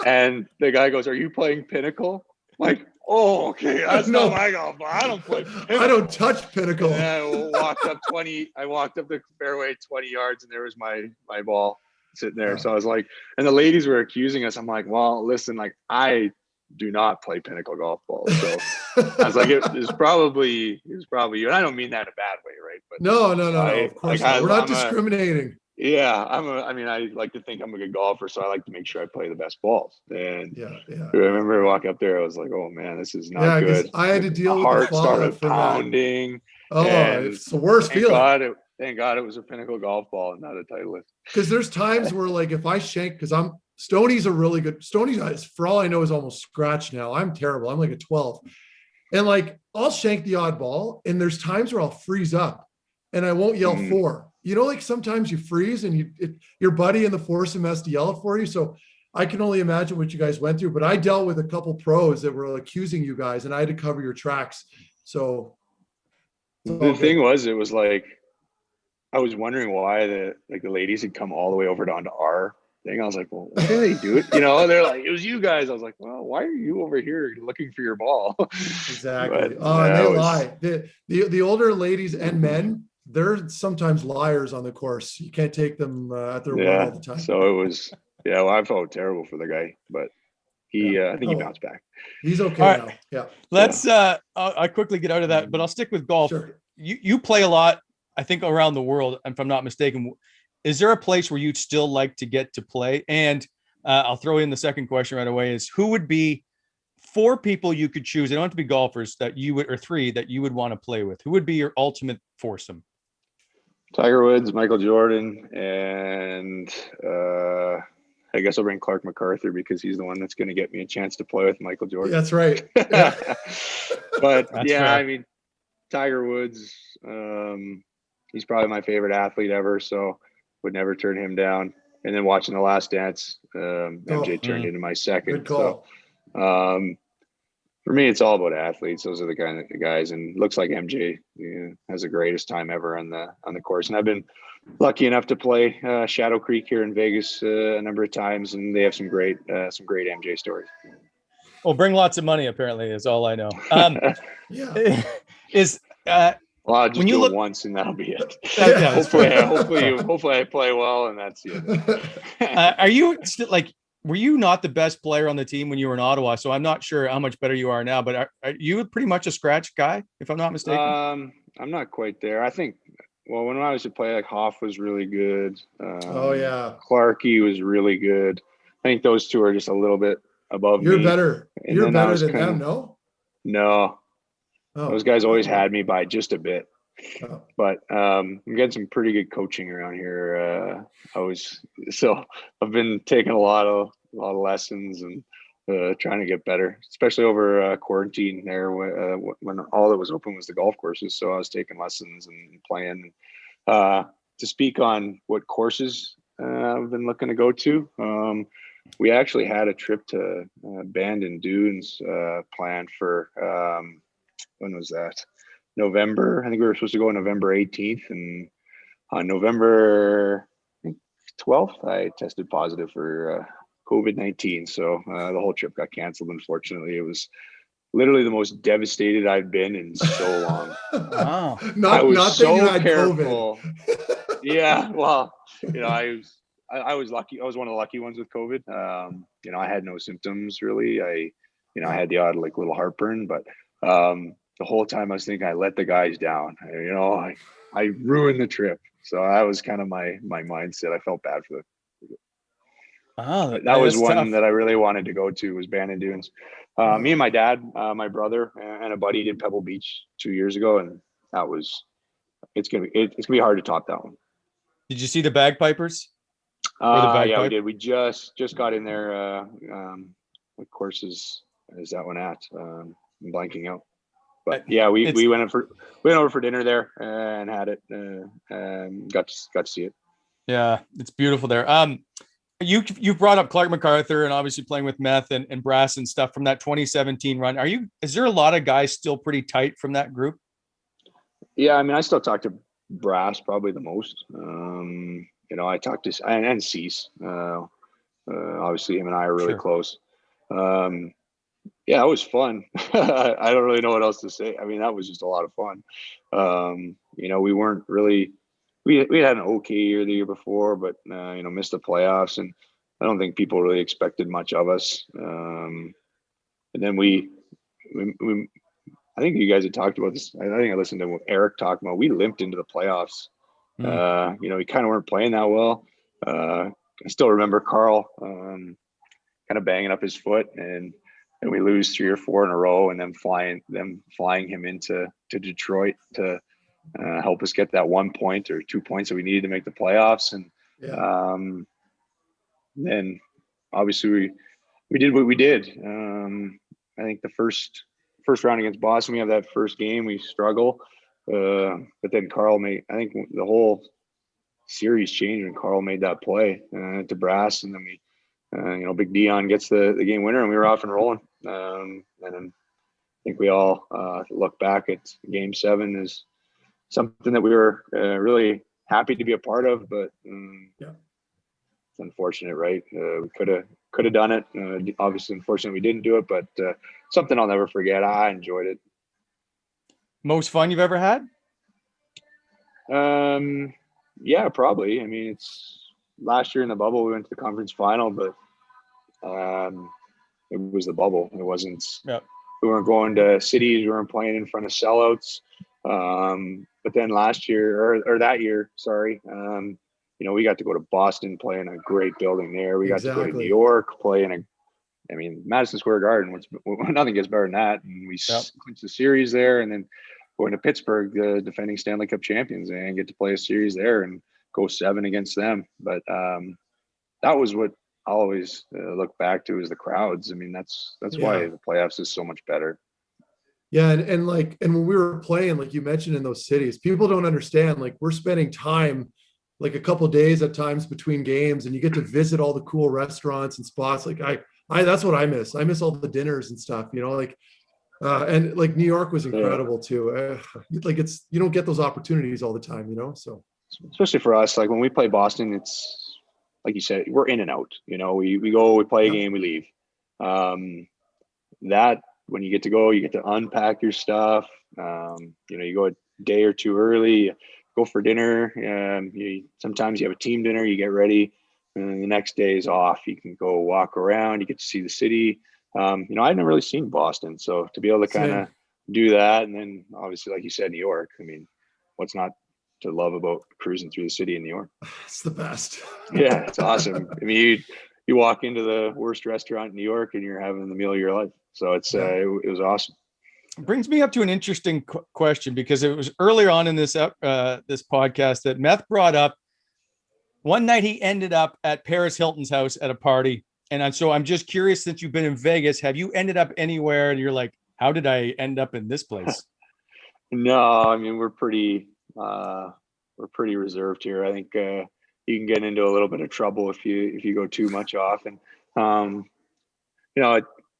And the guy goes, "Are you playing Pinnacle?" I'm like, "Oh, okay, that's not my golf ball. I don't play Pinnacle. I don't touch Pinnacle." And I walked up the fairway 20 yards, and there was my ball sitting there. So I was like, and the ladies were accusing us. I'm like, well, listen, like I do not play Pinnacle golf balls. So I was like, it was probably you. And I don't mean that in a bad way, right? But no. Of course not. We're not discriminating. I like to think I'm a good golfer, so I like to make sure I play the best balls. And yeah. I remember walking up there, I was like, oh man, this is not good. I had to deal with the heart started pounding. It's the worst feeling. Thank God it was a Pinnacle golf ball and not a Titleist. Because there's times where, like, if I shank, because Stoney's a really good, Stoney's, for all I know, is almost scratched now. I'm terrible. I'm like a 12. And like, I'll shank the odd ball, and there's times where I'll freeze up and I won't yell four. Like sometimes you freeze and your buddy in the foursome has to yell it for you. So I can only imagine what you guys went through, but I dealt with a couple pros that were accusing you guys, and I had to cover your tracks. So the thing was, it was like, I was wondering why the ladies had come all the way over onto our thing. I was like, well, why do they do it? They're like, it was you guys. I was like, well, why are you over here looking for your ball? Exactly. They lie. The older ladies and men, they're sometimes liars on the course. You can't take them at their word all the time. So it was, well, I felt terrible for the guy, but I think he bounced back. He's okay now. Yeah. Let's, I'll quickly get out of that, but I'll stick with golf. Sure. You play a lot. I think around the world, if I'm not mistaken, is there a place where you'd still like to get to play? And I'll throw in the second question right away is who would be 4 people you could choose? They don't have to be golfers that you would, or 3 that you would want to play with. Who would be your ultimate foursome? Tiger Woods, Michael Jordan, and I guess I'll bring Clark MacArthur because he's the one that's going to get me a chance to play with Michael Jordan. That's right. Yeah. But That's yeah, fair. I mean, Tiger Woods, he's probably my favorite athlete ever, so would never turn him down. And then watching The Last Dance, MJ turned into my second. Good call. So for me, it's all about athletes. Those are the guys, and looks like MJ has the greatest time ever on the course. And I've been lucky enough to play Shadow Creek here in Vegas a number of times, and they have some great MJ stories. Well, bring lots of money. Apparently, is all I know. Yeah. Is Well, I'll just when you do look- it once, and that'll be it. Yeah. hopefully I play well, and that's it. are you still like? Were you not the best player on the team when you were in Ottawa? So I'm not sure how much better you are now. But are you pretty much a scratch guy, if I'm not mistaken? I'm not quite there. I think. Well, when I was to play, like Hoff was really good. Oh yeah. Clarkey was really good. I think those two are just a little bit above You're me. better. And You're then I better was than kinda- them, no? No, Oh. those guys always had me by just a bit. Oh. But I'm getting some pretty good coaching around here. I've been taking a lot of lessons and trying to get better, especially over quarantine there when all that was open was the golf courses. So I was taking lessons and playing. To speak on what courses I've been looking to go to, we actually had a trip to Bandon Dunes planned for when was that? November. I think we were supposed to go on November 18th, and on November 12th, I tested positive for COVID-19. So the whole trip got canceled. Unfortunately, it was literally the most devastated I've been in so long. Wow. Not that you had careful. COVID. Yeah, well, I was lucky. I was one of the lucky ones with COVID. I had no symptoms really. I had the odd like little heartburn, but the whole time I was thinking I let the guys down. I ruined the trip. So that was kind of my mindset. I felt bad for them. Oh, That was one tough. that I really wanted to go to was Bandon Dunes. Me and my dad, my brother, and a buddy did Pebble Beach 2 years ago, and it's gonna be hard to top that one. Did you see the bagpipers? Yeah, we did. We just got in there. What courses is that one at? I'm blanking out. But yeah, we went over for dinner there and had it. And got to see it. Yeah, it's beautiful there. You brought up Clark MacArthur and obviously playing with Meth and Brass and stuff from that 2017 run. Is there a lot of guys still pretty tight from that group? Yeah, I mean, I still talk to Brass probably the most. I talked to and Cease. Obviously, him and I are really close. Yeah, it was fun. I don't really know what else to say. I mean, that was just a lot of fun. We weren't really. We had an okay year the year before, but missed the playoffs, and I don't think people really expected much of us. And then we I think you guys had talked about this. I think I listened to Eric talk about. We limped into the playoffs. We kind of weren't playing that well. I still remember Carl kind of banging up his foot, and we lose 3 or 4 in a row, and then flying him into Detroit to help us get that 1 point or 2 points that we needed to make the playoffs. And then obviously we did what we did. I think the first round against Boston, we have that first game, we struggle. But then Carl I think the whole series changed when Carl made that play to Brass, and then we, Big Dion gets the game winner, and we were off and rolling. And then I think we all look back at Game 7 as something that we were really happy to be a part of, but it's unfortunate, right? We could have done it. Obviously, unfortunately, we didn't do it, but something I'll never forget. I enjoyed it. Most fun you've ever had? Yeah, probably. I mean, it's last year in the bubble, we went to the conference final, but it was the bubble. It wasn't. Yeah. We weren't going to cities. We weren't playing in front of sellouts. But then last year or that year, sorry, we got to go to Boston, play in a great building there. We got to go to New York, play in Madison Square Garden, which nothing gets better than that. And we clinched the series there, and then going to Pittsburgh, the defending Stanley Cup champions, and get to play a series there and go 7 against them. But that was what I always look back to is the crowds. I mean, that's why the playoffs is so much better. Yeah. And when we were playing, like you mentioned in those cities, people don't understand, like we're spending time, like a couple of days at times between games, and you get to visit all the cool restaurants and spots. Like that's what I miss. I miss all the dinners and stuff, and like New York was incredible too. Like you don't get those opportunities all the time, so. Especially for us, like when we play Boston, it's like you said, we're in and out, we go, we play a game, we leave. That when you get to go, you get to unpack your stuff. You go a day or two early, go for dinner. Sometimes you have a team dinner, you get ready, and the next day is off. You can go walk around, you get to see the city. I've never really seen Boston. So to be able to kind of do that, and then obviously, like you said, New York, what's not to love about cruising through the city in New York? It's the best. Yeah, it's awesome. You walk into the worst restaurant in New York and you're having the meal of your life. So it was awesome. Brings me up to an interesting question, because it was earlier on in this podcast that Meth brought up. One night he ended up at Paris Hilton's house at a party. And so I'm just curious, since you've been in Vegas, have you ended up anywhere and you're like, how did I end up in this place? No, we're pretty reserved here. I think you can get into a little bit of trouble if you go too much off. And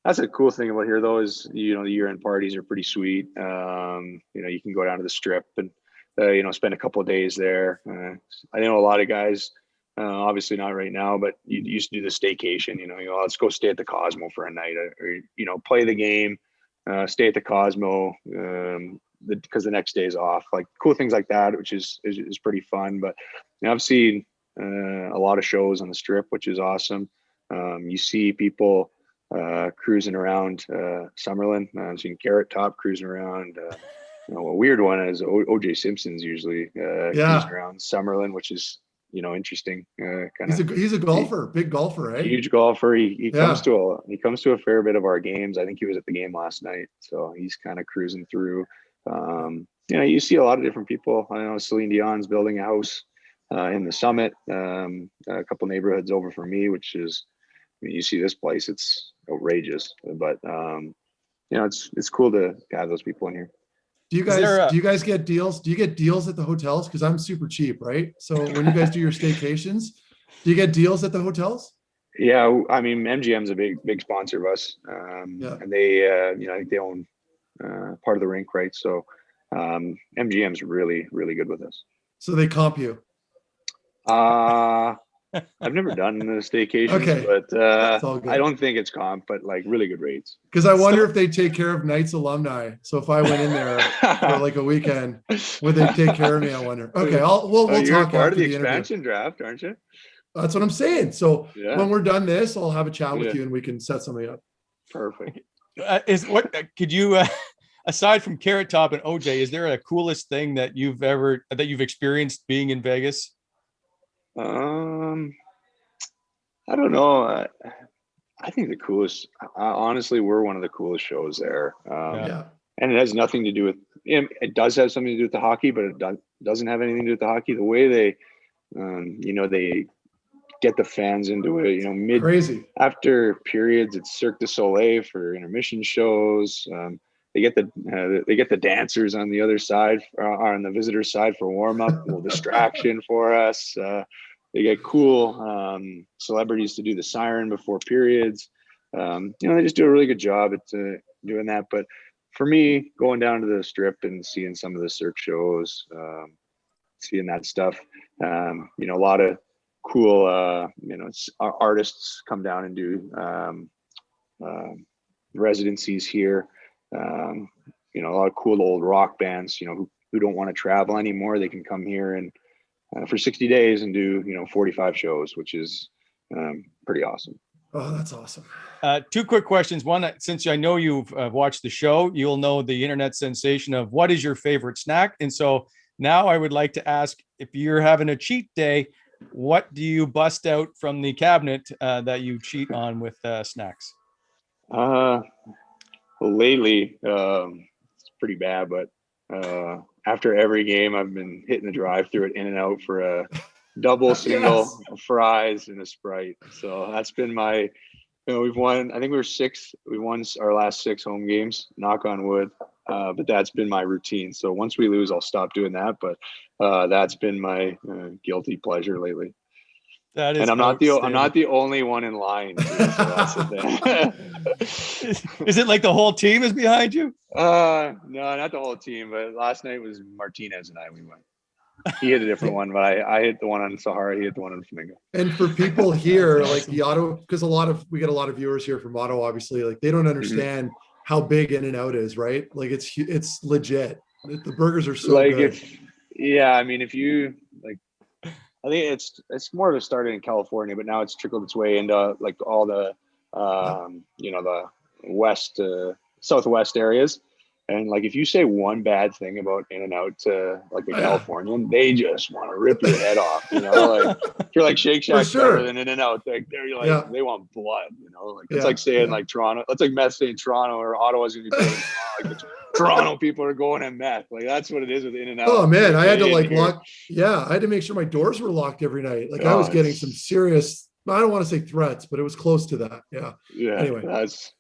that's a cool thing about here, though, is the year-end parties are pretty sweet. You can go down to the Strip and spend a couple of days there. I know a lot of guys, obviously not right now, but you used to do the staycation. Let's go stay at the Cosmo for a night, or play the game, stay at the Cosmo. Because the next day is off, like cool things like that, which is pretty fun. But I've seen a lot of shows on the Strip, which is awesome. You see people cruising around Summerlin. I've seen Carrot Top cruising around. A weird one is OJ Simpson's usually cruising around Summerlin, which is interesting. He's a golfer, big golfer, right? Huge golfer. He comes to a fair bit of our games. I think he was at the game last night, so he's kind of cruising through. You see a lot of different people. I know Celine Dion's building a house in the Summit, a couple neighborhoods over from me, which is, you see this place, it's outrageous. But it's cool to have those people in here. Do you guys get deals? Do you get deals at the hotels? Because I'm super cheap, right? So when you guys do your staycations, do you get deals at the hotels? Yeah, MGM's a big sponsor of us, and they, I think they own part of the rink, right? So MGM's really, really good with us. So they comp you? I've never done the staycations, but I don't think it's comp, but like really good rates. Because I wonder if they take care of Knights alumni. So if I went in there for like a weekend, would they take care of me? I wonder. Okay, we'll talk part of the interview. Expansion draft, aren't you? That's what I'm saying. So when we're done this, I'll have a chat with you and we can set something up. Perfect. Could you aside from Carrot Top and OJ, is there a coolest thing that you've experienced being in Vegas? I don't know. I think the coolest, honestly, we're one of the coolest shows there. And it has nothing to do with, it does have something to do with the hockey, but it doesn't have anything to do with the hockey. The way they, they get the fans into it, crazy. After periods, it's Cirque du Soleil for intermission shows. They get the dancers on the other side, on the visitor side for warm up, a little distraction for us. They get cool celebrities to do the siren before periods. They just do a really good job at doing that. But for me, going down to the Strip and seeing some of the Cirque shows, seeing that stuff, a lot of cool, artists come down and do residencies here. A lot of cool old rock bands, who don't want to travel anymore. They can come here and for 60 days and do, 45 shows, which is pretty awesome. Oh, that's awesome. Two quick questions. One, since I know you've watched the show, you'll know the internet sensation of what is your favorite snack. And so now I would like to ask, if you're having a cheat day, what do you bust out from the cabinet that you cheat on with snacks? Lately, it's pretty bad, but after every game, I've been hitting the drive-through at In-N-Out for a double, single, fries, and a Sprite. So that's been my, we've won, I think we won our last 6 home games, knock on wood. But that's been my routine. So once we lose, I'll stop doing that. But that's been my guilty pleasure lately. That is, and I'm not the only one in line. So that's the thing. Is it like the whole team is behind you? No, not the whole team. But last night was Martinez and I. We went. He hit a different one, but I hit the one on Sahara. He hit the one on Flamingo. And for people here, like the Ottawa, because we get a lot of viewers here from Ottawa, obviously, like they don't understand how big In-N-Out is, right? Like it's legit. The burgers are so like good. I mean, if you like, I think it's more of a started in California, but now it's trickled its way into like all the the west, southwest areas. And like, if you say one bad thing about In-N-Out to like a Californian, they just want to rip your head off. Like if you're like Shake Shack's better than In-N-Out, like they're like they want blood. Like it's like saying like Toronto. That's like meth saying Toronto or Ottawa's gonna be better than Toronto. Like the Toronto people are going at meth. Like that's what it is with In-N-Out. Oh man, I had to like lock. Yeah, I had to make sure my doors were locked every night. Like I was getting some serious. I don't want to say threats, but it was close to that. Yeah. Yeah. Anyway, that's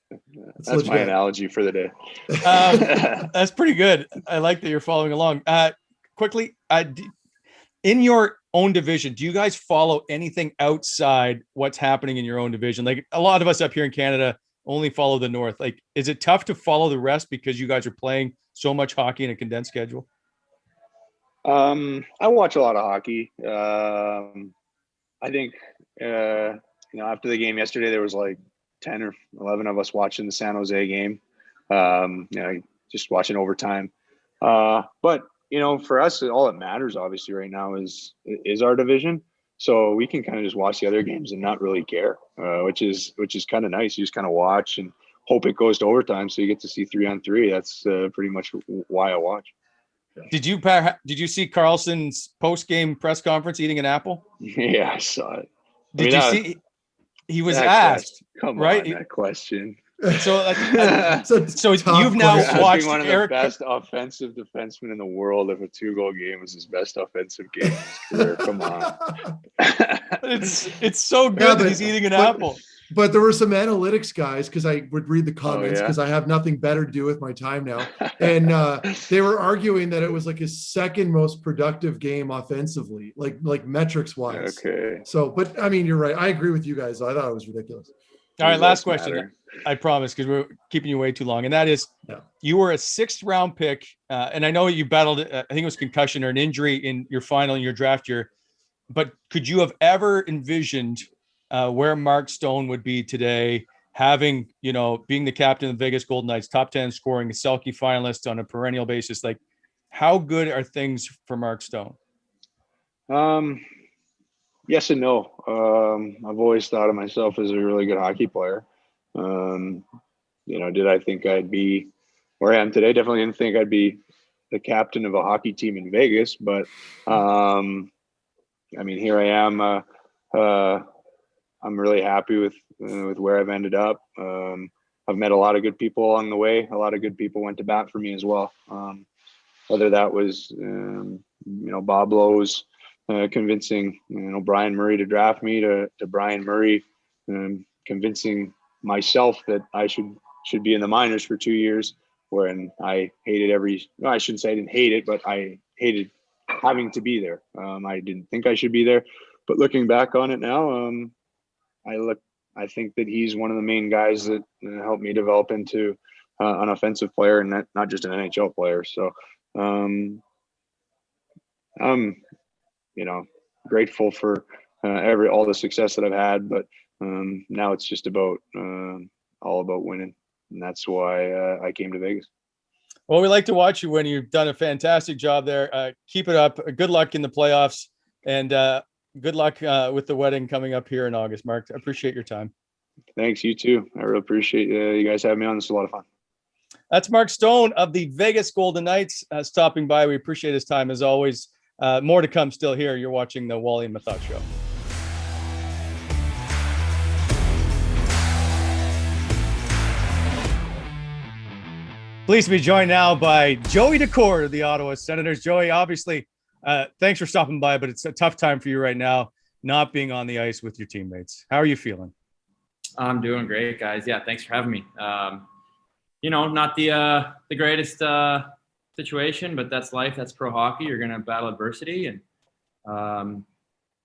my analogy for the day. That's pretty good. I like that you're following along. Quickly, in your own division, do you guys follow anything outside what's happening in your own division? Like a lot of us up here in Canada only follow the North. Like, is it tough to follow the rest because you guys are playing so much hockey in a condensed schedule? I watch a lot of hockey. I think, after the game yesterday, there was like 10 or 11 of us watching the San Jose game, just watching overtime. But, for us, all that matters, obviously, right now is our division. So we can kind of just watch the other games and not really care, which is kind of nice. You just kind of watch and hope it goes to overtime. So you get to see 3-on-3. That's pretty much why I watch. Did you see Carlson's post-game press conference eating an apple? Yeah, I saw it. Did you see? He was asked. Come right? on, that question. So you've now watched one of Eric, the best offensive defensemen in the world. If a 2-goal game was his best offensive game in his career, come on. It's so good that he's eating an apple. But there were some analytics guys, because I would read the comments because I have nothing better to do with my time now. And they were arguing that it was like his second most productive game offensively, like metrics wise. Okay. So, but I mean, you're right. I agree with you guys. I thought it was ridiculous. All right, last question. I promise, because we're keeping you way too long. And that is, you were a 6th round pick. And I know you battled, I think it was concussion or an injury in your your draft year. But could you have ever envisioned where Mark Stone would be today, having, being the captain of the Vegas Golden Knights, top 10 scoring, a Selke finalist on a perennial basis? Like, how good are things for Mark Stone? Yes and no. I've always thought of myself as a really good hockey player. Did I think I'd be where I am today? Definitely didn't think I'd be the captain of a hockey team in Vegas, but here I am. I'm really happy with where I've ended up. I've met a lot of good people along the way. A lot of good people went to bat for me as well. Whether that was, Bob Lowe's convincing, Brian Murray to draft me, to Brian Murray convincing myself that I should be in the minors for 2 years, when I hated I shouldn't say I didn't hate it, but I hated having to be there. I didn't think I should be there, but looking back on it now, I think that he's one of the main guys that helped me develop into an offensive player, and not just an NHL player. So I'm, grateful for all the success that I've had, but now it's just about all about winning, and that's why I came to Vegas. Well, we like to watch you win. You've done a fantastic job there. Keep it up. Good luck in the playoffs, and good luck with the wedding coming up here in August, Mark. I appreciate your time. Thanks, you too. I really appreciate you guys having me on. This is a lot of fun. That's Mark Stone of the Vegas Golden Knights stopping by. We appreciate his time as always. More to come still here. You're watching the Wally and Methot Show. Pleased to be joined now by Joey Daccord of the Ottawa Senators. Joey, obviously, thanks for stopping by, but it's a tough time for you right now, not being on the ice with your teammates. How are you feeling? I'm doing great, guys. Yeah, thanks for having me. Not the greatest situation, but that's life. That's pro hockey. You're going to battle adversity, and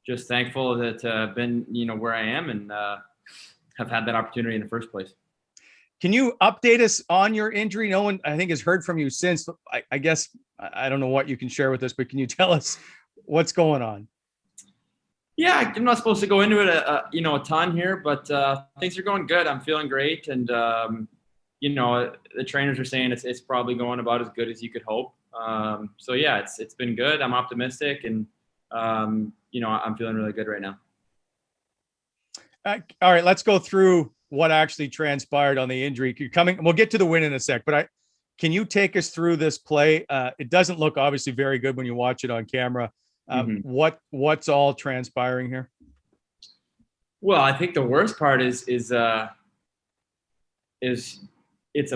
just thankful that I've been, where I am and have had that opportunity in the first place. Can you update us on your injury? No one, I think, has heard from you since. I guess I don't know what you can share with us, but can you tell us what's going on? Yeah, I'm not supposed to go into it, a ton here, but things are going good. I'm feeling great, and the trainers are saying it's probably going about as good as you could hope. So yeah, it's been good. I'm optimistic, and I'm feeling really good right now. All right, let's go through what actually transpired on the injury. We'll get to the win in a sec, but can you take us through this play? It doesn't look obviously very good when you watch it on camera. What's all transpiring here? Well, I think the worst part is it's a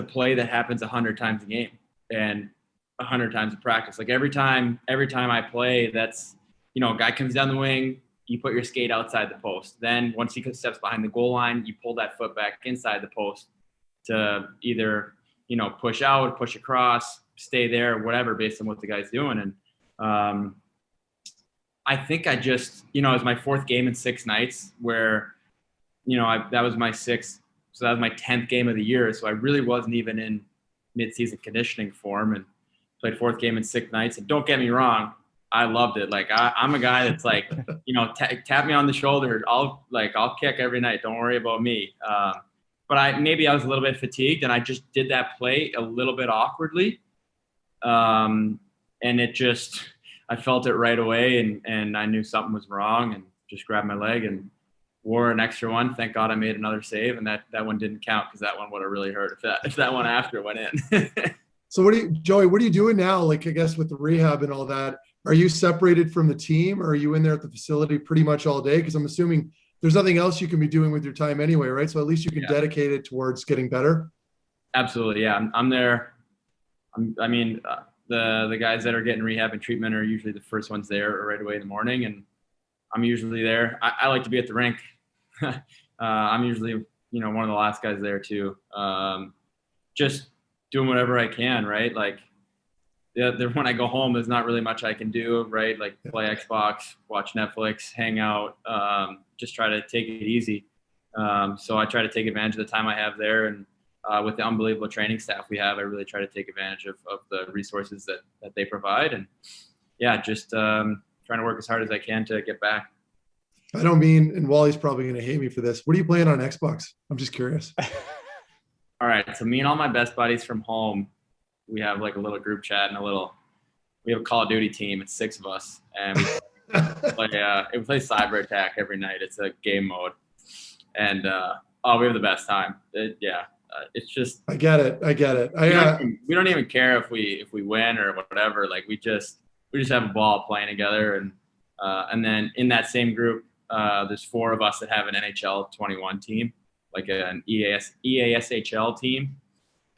play that happens 100 times a game and 100 times in practice. Like every time I play, that's, a guy comes down the wing, you put your skate outside the post. Then once he steps behind the goal line, you pull that foot back inside the post to either, push out, push across, stay there, whatever, based on what the guy's doing. And I think I just, it was my 4th game in 6 nights where, that was my 6th. So that was my 10th game of the year. So I really wasn't even in mid-season conditioning form, and played 4th game in 6 nights. And don't get me wrong, I loved it. Like I'm a guy that's like, tap me on the shoulder. I'll kick every night. Don't worry about me. But I was a little bit fatigued, and I just did that play a little bit awkwardly. And I felt it right away, and I knew something was wrong, and just grabbed my leg and wore an extra one. Thank God I made another save, and that one didn't count because that one would have really hurt if that one after went in. So Joey, what are you doing now? Like, I guess with the rehab and all that, are you separated from the team, or are you in there at the facility pretty much all day? Because I'm assuming there's nothing else you can be doing with your time anyway, right? So at least you can dedicate it towards getting better. Absolutely. Yeah. I'm there. The guys that are getting rehab and treatment are usually the first ones there right away in the morning, and I'm usually there. I like to be at the rink. I'm usually, one of the last guys there too. Just doing whatever I can, right? Like, when I go home, there's not really much I can do, right? Like play Xbox, watch Netflix, hang out, just try to take it easy. So I try to take advantage of the time I have there, and with the unbelievable training staff we have, I really try to take advantage of the resources that they provide. And yeah, just trying to work as hard as I can to get back. I don't mean, and Wally's probably going to hate me for this. What are you playing on Xbox? I'm just curious. All right. So me and all my best buddies from home, we have like a little group chat and we have a Call of Duty team. It's 6 of us, and we play Cyber Attack every night. It's a game mode, and we have the best time. It's just, I get it. We don't even care if we win or whatever. Like we just have a ball playing together, and then in that same group, there's 4 of us that have an NHL 21 team, like an EASHL team,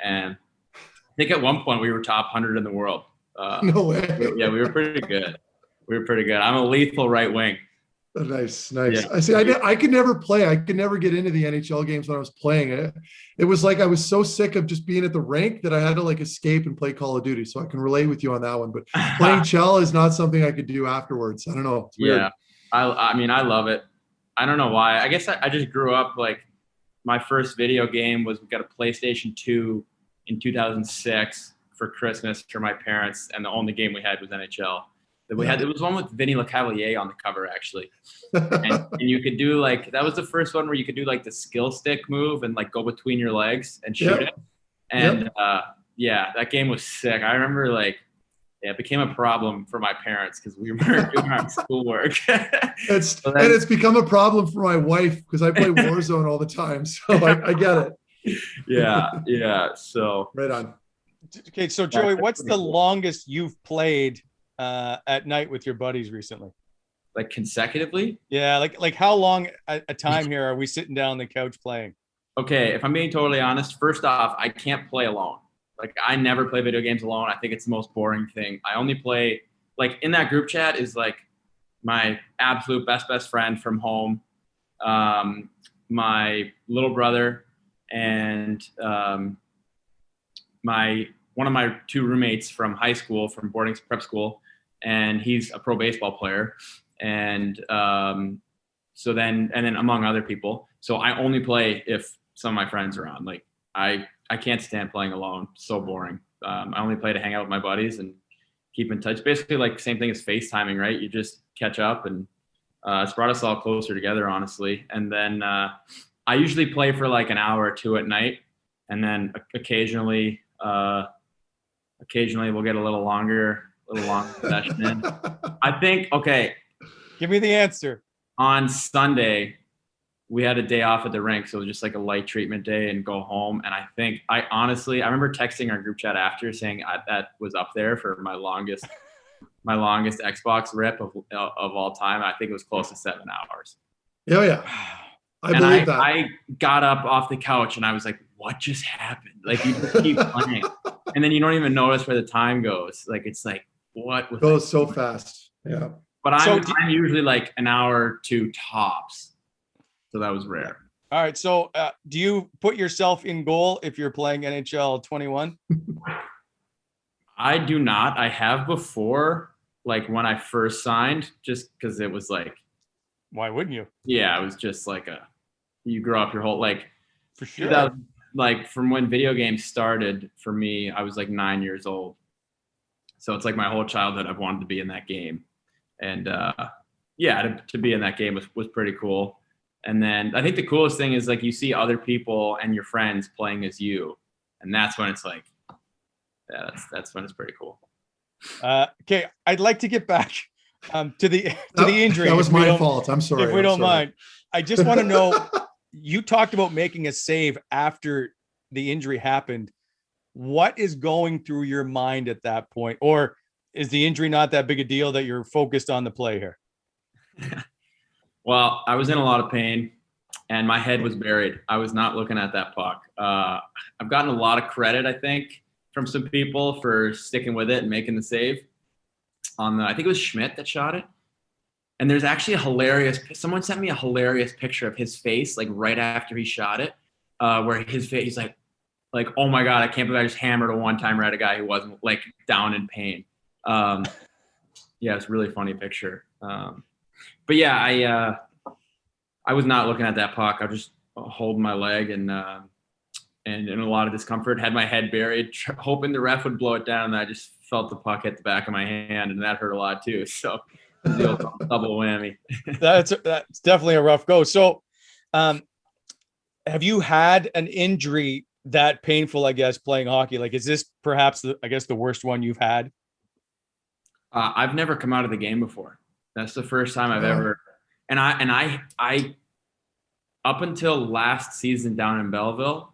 and I think at one point we were top 100 in the world. No way. Yeah, we were pretty good. I'm a lethal right wing. Nice. Yeah. I see. I could never play. I could never get into the NHL games when I was playing. It was like I was so sick of just being at the rink that I had to like escape and play Call of Duty. So I can relate with you on that one. But playing Chell is not something I could do afterwards. I don't know. It's weird. Yeah, I love it. I don't know why. I guess I just grew up like my first video game we got a PlayStation 2 in 2006 for Christmas for my parents, and the only game we had was NHL. That we had, it was one with Vinny LeCavalier on the cover, actually. And you could do that was the first one where you could do like the skill stick move and like go between your legs and shoot it. And that game was sick. I remember Yeah, it became a problem for my parents because we weren't doing our schoolwork. It's become a problem for my wife because I play Warzone all the time. So I get it. Yeah. So Right on. Okay, so Joey, what's the longest you've played at night with your buddies recently? Like consecutively? Yeah, like how long at a time here are we sitting down on the couch playing? Okay, if I'm being totally honest, first off, I can't play alone. Like I never play video games alone. I think it's the most boring thing. I only play like in that group chat is like my absolute best friend from home, my little brother, and one of my 2 roommates from high school, from boarding prep school, and he's a pro baseball player. And so then among other people. So I only play if some of my friends are on. Like I can't stand playing alone. So boring. I only play to hang out with my buddies and keep in touch. Basically like same thing as FaceTiming, right? You just catch up, and it's brought us all closer together, honestly. And then I usually play for like an hour or 2 at night. And then occasionally we'll get a little longer session in. I think, okay. Give me the answer. On Sunday, we had a day off at the rink, so it was just like a light treatment day and go home. And I remember texting our group chat after saying that was up there for my longest Xbox rip of all time. I think it was close to 7 hours. Oh yeah, I believe that. I got up off the couch and I was like, "What just happened?" Like you just keep playing, and then you don't even notice where the time goes. Like it's like what was goes so fast. Yeah. But I'm usually like an hour or 2 tops. So that was rare. All right. So do you put yourself in goal if you're playing NHL 21? I do not. I have before, like when I first signed, just because it was like. Why wouldn't you? Yeah, it was just like you grow up your whole, like. For sure. Like from when video games started for me, I was like 9 years old. So it's like my whole childhood I've wanted to be in that game. And to be in that game was pretty cool. And then I think the coolest thing is like you see other people and your friends playing as you, and that's when it's like, yeah, that's when it's pretty cool. Okay, I'd like to get back to the injury. That was my fault. I'm sorry. If we don't mind, I just want to know. You talked about making a save after the injury happened. What is going through your mind at that point, or is the injury not that big a deal that you're focused on the play here? Well, I was in a lot of pain and my head was buried. I was not looking at that puck. I've gotten a lot of credit, I think, from some people for sticking with it and making the save. I think it was Schmidt that shot it. And there's actually someone sent me a hilarious picture of his face, like right after he shot it, where his face, he's like, oh my God, I can't believe I just hammered a one-timer at a guy who wasn't like down in pain. Yeah, it's a really funny picture. But yeah, I was not looking at that puck. I was just holding my leg and in a lot of discomfort, had my head buried, hoping the ref would blow it down. And I just felt the puck hit the back of my hand, and that hurt a lot too. So the old double whammy. That's definitely a rough go. So, have you had an injury that painful, I guess, playing hockey? Like, is this perhaps the worst one you've had? I've never come out of the game before. That's the first time I've ever, and I up until last season down in Belleville,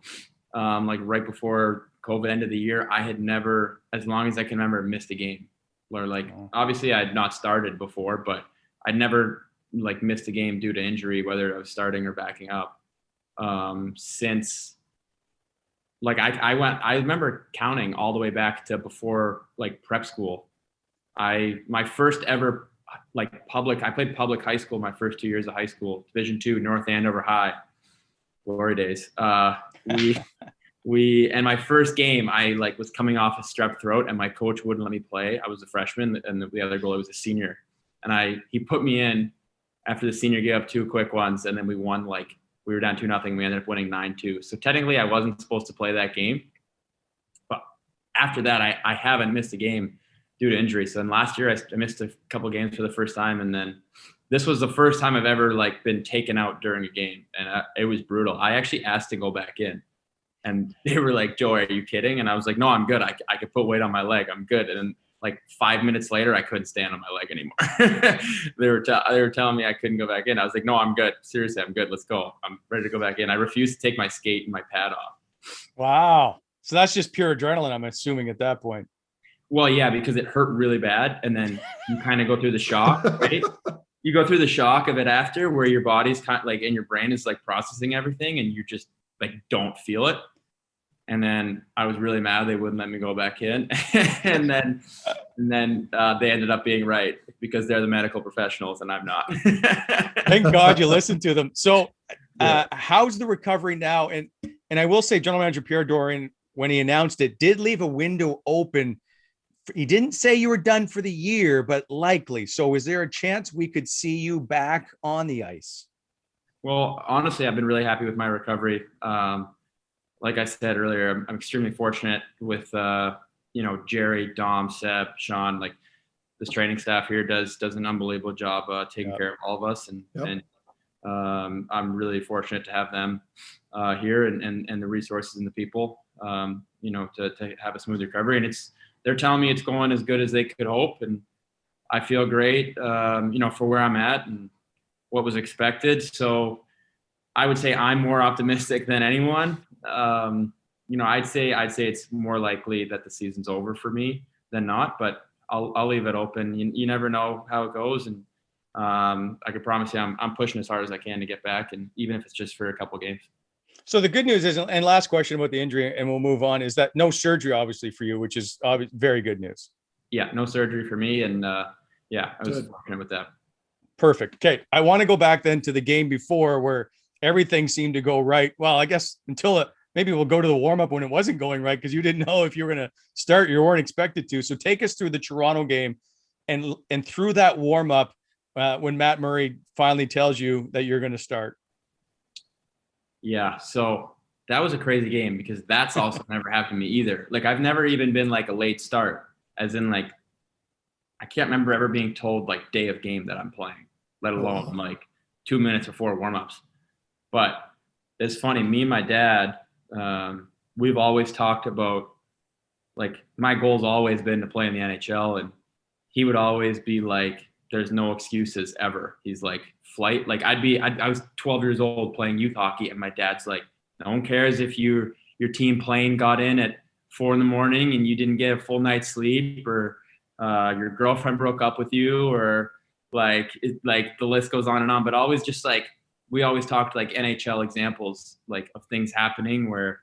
like right before COVID ended the year, I had never, as long as I can remember, missed a game. Or like, obviously I had not started before, but I'd never like missed a game due to injury, whether I was starting or backing up. Since like I remember counting all the way back to before like prep school. My first ever like I played public high school my first 2 years of high school, Division II, North Andover High, glory days. And my first game, I like was coming off a strep throat, and my coach wouldn't let me play. I was a freshman, and the other goalie was a senior, and he put me in after the senior gave up 2 quick ones, and then we won. Like we were down 2-0, we ended up winning 9-2. So technically, I wasn't supposed to play that game, but after that, I haven't missed a game due to injury. So then last year I missed a couple games for the first time, and then this was the first time I've ever like been taken out during a game, and it was brutal. I actually asked to go back in, and they were like, "Joey, are you kidding?" And I was like, "No, I'm good. I could put weight on my leg. I'm good." And then like 5 minutes later, I couldn't stand on my leg anymore. They were telling me I couldn't go back in. I was like, no, I'm good. Seriously, I'm good. Let's go. I'm ready to go back in. I refused to take my skate and my pad off. Wow. So that's just pure adrenaline, I'm assuming, at that point. Well, yeah, because it hurt really bad. And then you kind of go through the shock, right? You go through the shock of it after, where your body's kind of like, and your brain is like processing everything, and you just like don't feel it. And then I was really mad they wouldn't let me go back in. and then they ended up being right, because they're the medical professionals and I'm not. Thank God you listened to them. So how's the recovery now? And I will say, General Manager Pierre Dorion, when he announced it, did leave a window open. He didn't say you were done for the year, but likely. So is there a chance we could see you back on the ice? Well, honestly, I've been really happy with my recovery. Like I said earlier, I'm extremely fortunate with, Jerry, Dom, Seb, Sean. Like, this training staff here does an unbelievable job taking care of all of us. And I'm really fortunate to have them here and the resources and the people, to have a smooth recovery. And they're telling me it's going as good as they could hope. And I feel great, for where I'm at and what was expected. So I would say I'm more optimistic than anyone. I'd say it's more likely that the season's over for me than not, but I'll leave it open. You never know how it goes. And I can promise you I'm pushing as hard as I can to get back. And even if it's just for a couple games. So the good news is, and last question about the injury, and we'll move on, is that no surgery, obviously, for you, which is very good news. Yeah, no surgery for me. And I was fortunate with that. Perfect. Okay. I want to go back then to the game before, where everything seemed to go right. Well, I guess until maybe we'll go to the warm-up when it wasn't going right, because you didn't know if you were going to start. You weren't expected to. So take us through the Toronto game and through that warm-up when Matt Murray finally tells you that you're going to start. Yeah, so that was a crazy game, because that's also never happened to me either. Like, I've never even been like a late start, as in like, I can't remember ever being told like day of game that I'm playing, let alone like 2 minutes before warmups. But it's funny, me and my dad, we've always talked about, like, my goal's always been to play in the NHL, and he would always be like, there's no excuses ever. He's like, flight. Like, I was 12 years old playing youth hockey, and my dad's like, no one cares if your team plane got in at 4 a.m. and you didn't get a full night's sleep, or your girlfriend broke up with you, or like the list goes on and on. But always just like, we always talked like NHL examples, like, of things happening where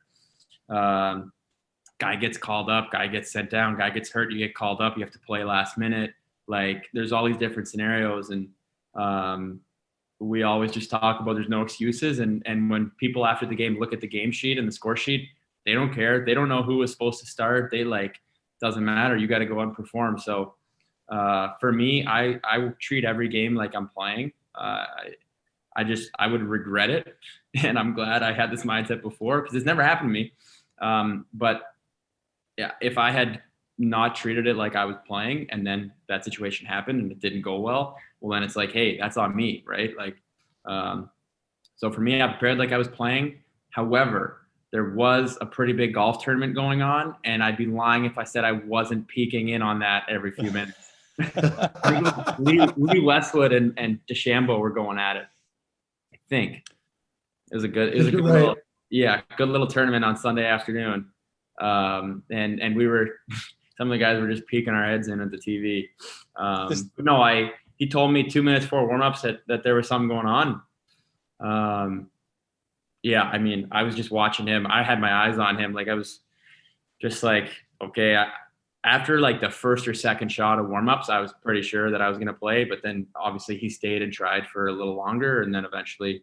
guy gets called up, guy gets sent down, guy gets hurt, you get called up, you have to play last minute. Like, there's all these different scenarios, and we always just talk about there's no excuses. And when people after the game look at the game sheet and the score sheet, they don't care. They don't know who was supposed to start. They doesn't matter. You got to go out and perform. So for me, I treat every game like I'm playing. I would regret it. And I'm glad I had this mindset before, because it's never happened to me. But yeah, if I had not treated it like I was playing, and then that situation happened and it didn't go well then it's like, hey, that's on me, right? Like, so for me, I prepared like I was playing. However, there was a pretty big golf tournament going on, and I'd be lying if I said I wasn't peeking in on that every few minutes. Lee Westwood and DeChambeau were going at it. I think it was a good little, good little tournament on Sunday afternoon. And we were, some of the guys were just peeking our heads in at the TV. He told me 2 minutes before warmups that there was something going on. I mean, I was just watching him. I had my eyes on him. Like, I was just like, okay. After like the first or second shot of warmups, I was pretty sure that I was going to play. But then obviously he stayed and tried for a little longer. And then eventually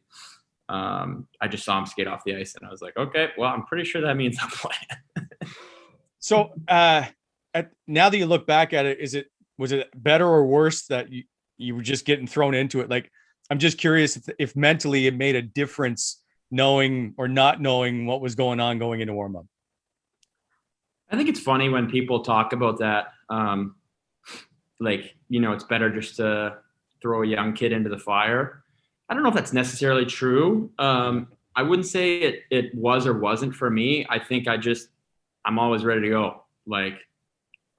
I just saw him skate off the ice, and I was like, okay, well, I'm pretty sure that means I'm playing. So now that you look back at it, was it better or worse that you were just getting thrown into it? Like, I'm just curious if mentally it made a difference knowing or not knowing what was going on going into warm up. I think it's funny when people talk about that. It's better just to throw a young kid into the fire. I don't know if that's necessarily true. I wouldn't say it was or wasn't for me. I think I'm always ready to go. Like,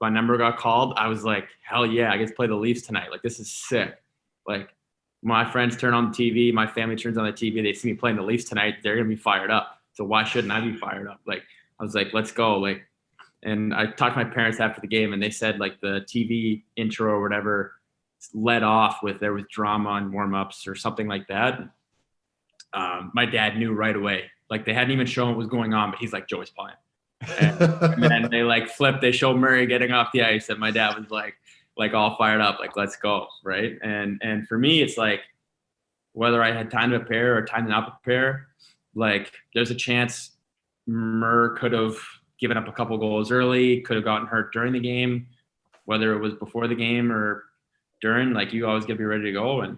my number got called, I was like, hell yeah, I get to play the Leafs tonight. Like, this is sick. Like, my friends turn on the TV, my family turns on the TV, they see me playing the Leafs tonight, they're gonna be fired up. So why shouldn't I be fired up? Like, I was like, let's go. Like, and I talked to my parents after the game, and they said like the TV intro or whatever led off with there was drama and warm-ups or something like that. My dad knew right away. Like, they hadn't even shown what was going on, but he's like, Joey's playing. And then they like flipped. They showed Murray getting off the ice, and my dad was like all fired up, like, let's go, right? And for me, it's like, whether I had time to prepare or time to not prepare, like, there's a chance Murr could have given up a couple goals early, could have gotten hurt during the game, whether it was before the game or during. Like, you always got to be ready to go. And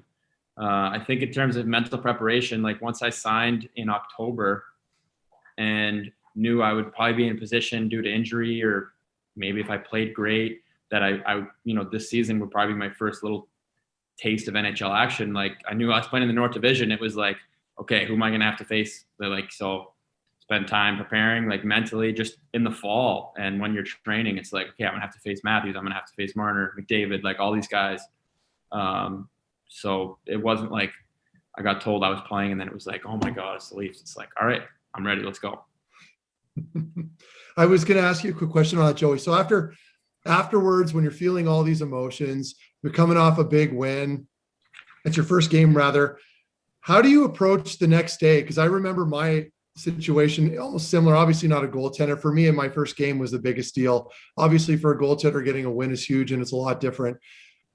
I think in terms of mental preparation, like, once I signed in October and knew I would probably be in a position due to injury, or maybe if I played great, that I this season would probably be my first little taste of NHL action. Like, I knew I was playing in the North Division. It was like, okay, who am I going to have to face? So spend time preparing, like, mentally, just in the fall. And when you're training, it's like, okay, I'm going to have to face Matthews. I'm going to have to face Marner, McDavid, like, all these guys. So it wasn't like I got told I was playing and then it was like, oh my God, it's the Leafs. It's like, all right, I'm ready. Let's go. I was going to ask you a quick question on that, Joey. So afterwards, when you're feeling all these emotions, you're coming off a big win. It's your first game, rather. How do you approach the next day? Because I remember my situation almost similar. Obviously not a goaltender. For me, in my first game was the biggest deal. Obviously, for a goaltender, getting a win is huge and it's a lot different.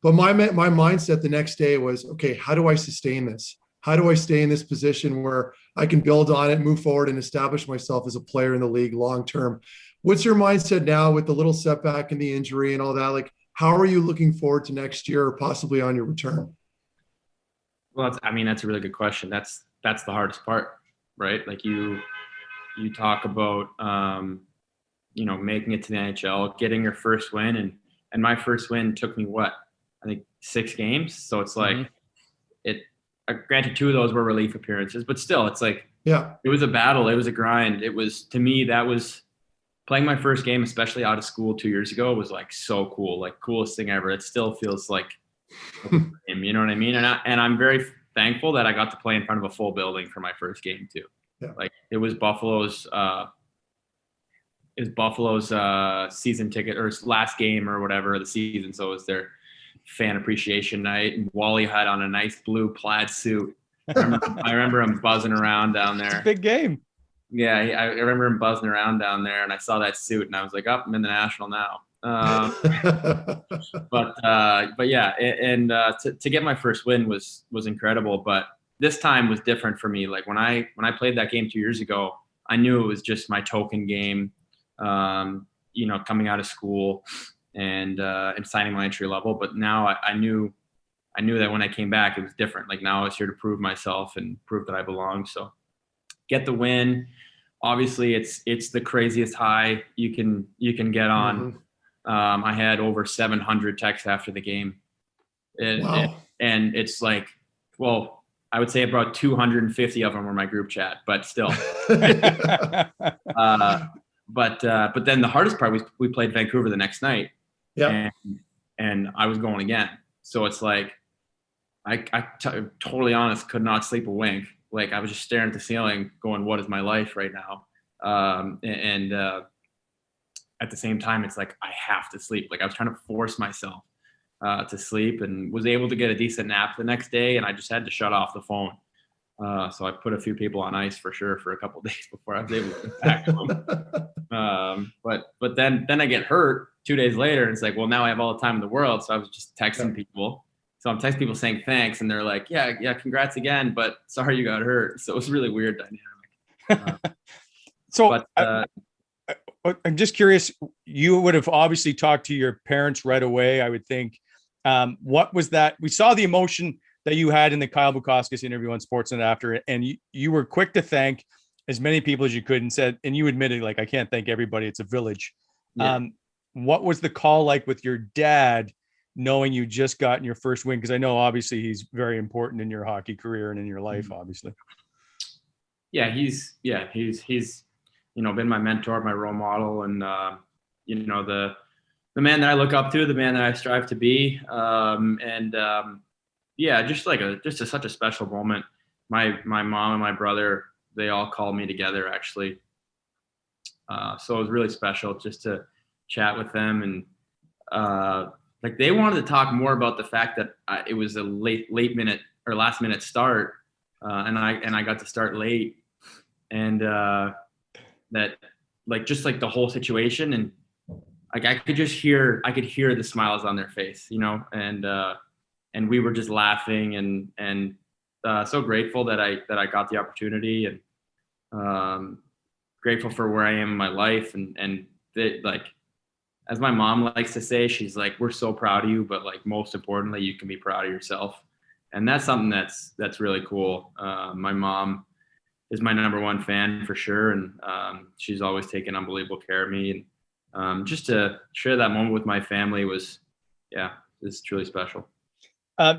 But my mindset the next day was, okay, how do I sustain this? How do I stay in this position where I can build on it, move forward, and establish myself as a player in the league long term? What's your mindset now with the little setback and the injury and all that? Like, how are you looking forward to next year or possibly on your return? Well, that's a really good question. That's the hardest part, right? Like, you talk about, making it to the NHL, getting your first win, and my first win took me I think 6 games. So it's like, granted 2 of those were relief appearances, but still, it's like, yeah, it was a battle. It was a grind. It was, to me, that was playing my first game, especially out of school 2 years ago, was like so cool, like coolest thing ever. It still feels like, you know what I mean? And I'm very thankful that I got to play in front of a full building for my first game too. Yeah. Like, it was Buffalo's season ticket or last game or whatever of the season. So it was their fan appreciation night, and Wally had on a nice blue plaid suit. I remember him buzzing around down there. It's a big game. Yeah, I remember him buzzing around down there, and I saw that suit, and I was like, "Oh, I'm in the National now." But yeah, and to get my first win was incredible. But this time was different for me. Like, when I played that game 2 years ago, I knew it was just my token game. Coming out of school and signing my entry level. But now I knew that when I came back, it was different. Like, now I was here to prove myself and prove that I belong. So get the win. Obviously, it's the craziest high you can get on. I had over 700 texts after the game. And it's like, well, I would say about 250 of them were my group chat, but still. But then the hardest part was we played Vancouver the next night. Yeah. And I was going again. So it's like, totally honest, could not sleep a wink. Like, I was just staring at the ceiling going, what is my life right now? At the same time, it's like, I have to sleep. Like, I was trying to force myself to sleep, and was able to get a decent nap the next day. And I just had to shut off the phone. So I put a few people on ice for sure for a couple of days before I was able to get back to them. But then I get hurt 2 days later, and it's like, well, now I have all the time in the world. So I was just texting people. So I'm texting people saying thanks, and they're like, yeah, congrats again, but sorry you got hurt. So it was a really weird dynamic. I'm just curious, you would have obviously talked to your parents right away, I would think. What was that? We saw the emotion that you had in the Kyle Bukauskas interview on Sportsnet after, and you were quick to thank as many people as you could, and you admitted, like, I can't thank everybody. It's a village. Yeah. What was the call like with your dad, knowing you just gotten your first win? Because I know obviously he's very important in your hockey career and in your life, obviously. Yeah, he's been my mentor, my role model, and the man that I look up to, the man that I strive to be. Yeah, just such a special moment. My mom and my brother, they all called me together actually. So it was really special just to chat with them, and like they wanted to talk more about the fact that it was a last minute start, and I got to start late, and that like just like the whole situation, and like I could hear the smiles on their face, and we were just laughing, and so grateful that I got the opportunity, and grateful for where I am in my life, and that, like, as my mom likes to say, she's like, we're so proud of you, but like most importantly, you can be proud of yourself. And that's something that's really cool. My mom is my number one fan for sure. And she's always taken unbelievable care of me. And just to share that moment with my family it's truly special.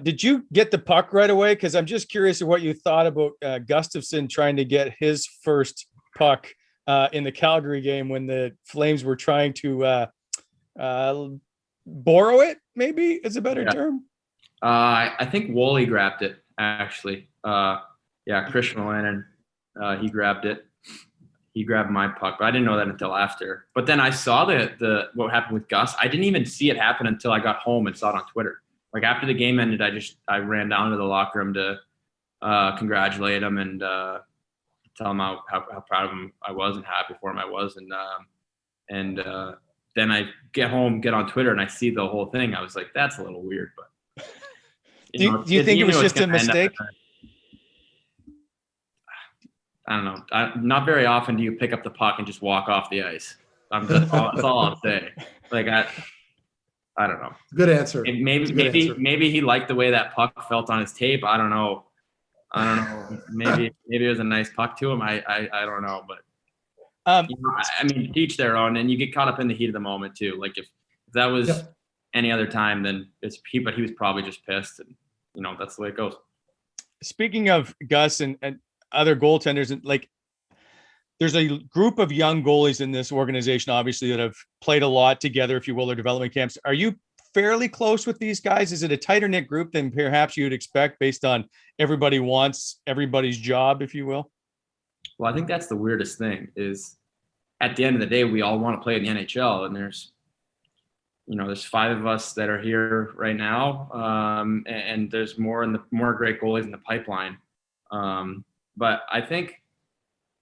Did you get the puck right away? Because I'm just curious of what you thought about Gustafsson trying to get his first puck in the Calgary game when the Flames were trying to borrow it, maybe is a better term. I think Wally grabbed it, actually. Christian Lennon, he grabbed it. He grabbed my puck, but I didn't know that until after. But then I saw the what happened with Gus. I didn't even see it happen until I got home and saw it on Twitter. Like after the game ended, I ran down to the locker room to congratulate him and tell him how proud of him I was and happy for him I was. And then I get home, get on Twitter, and I see the whole thing. I was like, that's a little weird. But do you think it was just a mistake? I don't know. Not very often do you pick up the puck and just walk off the ice. That's all I'll say. Like I don't know. Good answer. Maybe he liked the way that puck felt on his tape. I don't know. Maybe it was a nice puck to him. I don't know, but I mean, each their own, and you get caught up in the heat of the moment too. Like if that was any other time, then but he was probably just pissed, and that's the way it goes. Speaking of Gus and other goaltenders, and like there's a group of young goalies in this organization, obviously, that have played a lot together, if you will, or development camps. Are you fairly close with these guys? Is it a tighter knit group than perhaps you'd expect based on everybody wants everybody's job, if you will? Well, I think that's the weirdest thing is at the end of the day, we all want to play in the NHL, and there's 5 of us that are here right now. And there's more great goalies in the pipeline. But I think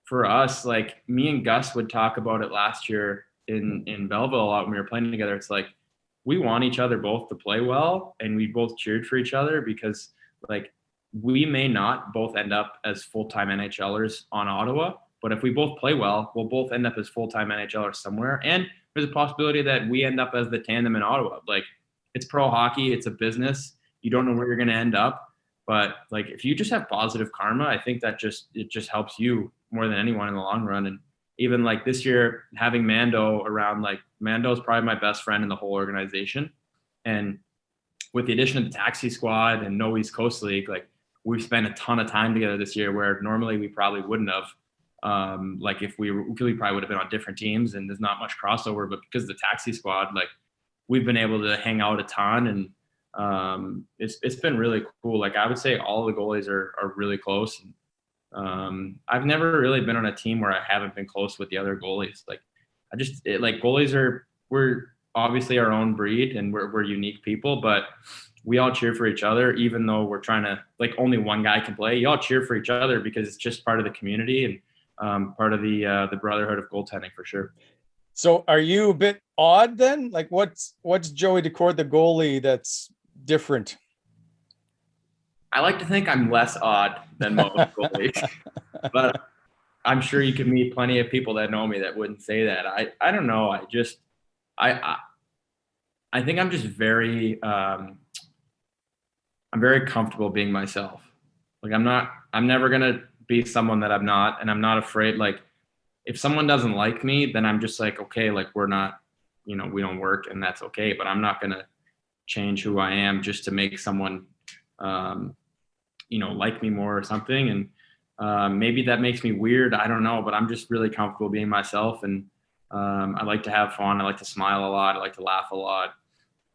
for us, like me and Gus would talk about it last year in Belleville a lot when we were playing together. It's like, we want each other both to play well, and we both cheered for each other because like we may not both end up as full-time NHLers on Ottawa, but if we both play well, we'll both end up as full-time NHLers somewhere. And there's a possibility that we end up as the tandem in Ottawa. Like it's pro hockey, it's a business. You don't know where you're going to end up, but like if you just have positive karma, I think that it just helps you more than anyone in the long run. And even like this year, having Mando around, like Mando's probably my best friend in the whole organization. And with the addition of the taxi squad and No East Coast League, like we've spent a ton of time together this year where normally we probably wouldn't have. Like if we probably would have been on different teams, and there's not much crossover, but because of the taxi squad, like we've been able to hang out a ton, and it's been really cool. Like I would say all the goalies are really close. And, I've never really been on a team where I haven't been close with the other goalies. Like goalies we're obviously our own breed, and we're unique people, but we all cheer for each other, even though we're trying to, like, only one guy can play. You all cheer for each other because it's just part of the community and part of the brotherhood of goaltending for sure. So are you a bit odd then? Like what's Joey Daccord, the goalie, that's different? I like to think I'm less odd than most goalies, but I'm sure you could meet plenty of people that know me that wouldn't say that. I don't know. I think I'm just very, I'm very comfortable being myself. Like I'm never going to be someone that I'm not, and I'm not afraid. Like if someone doesn't like me, then I'm just like, okay, like we're not, we don't work, and that's okay. But I'm not going to change who I am just to make someone, like me more or something. And maybe that makes me weird. I don't know, but I'm just really comfortable being myself. And I like to have fun. I like to smile a lot. I like to laugh a lot.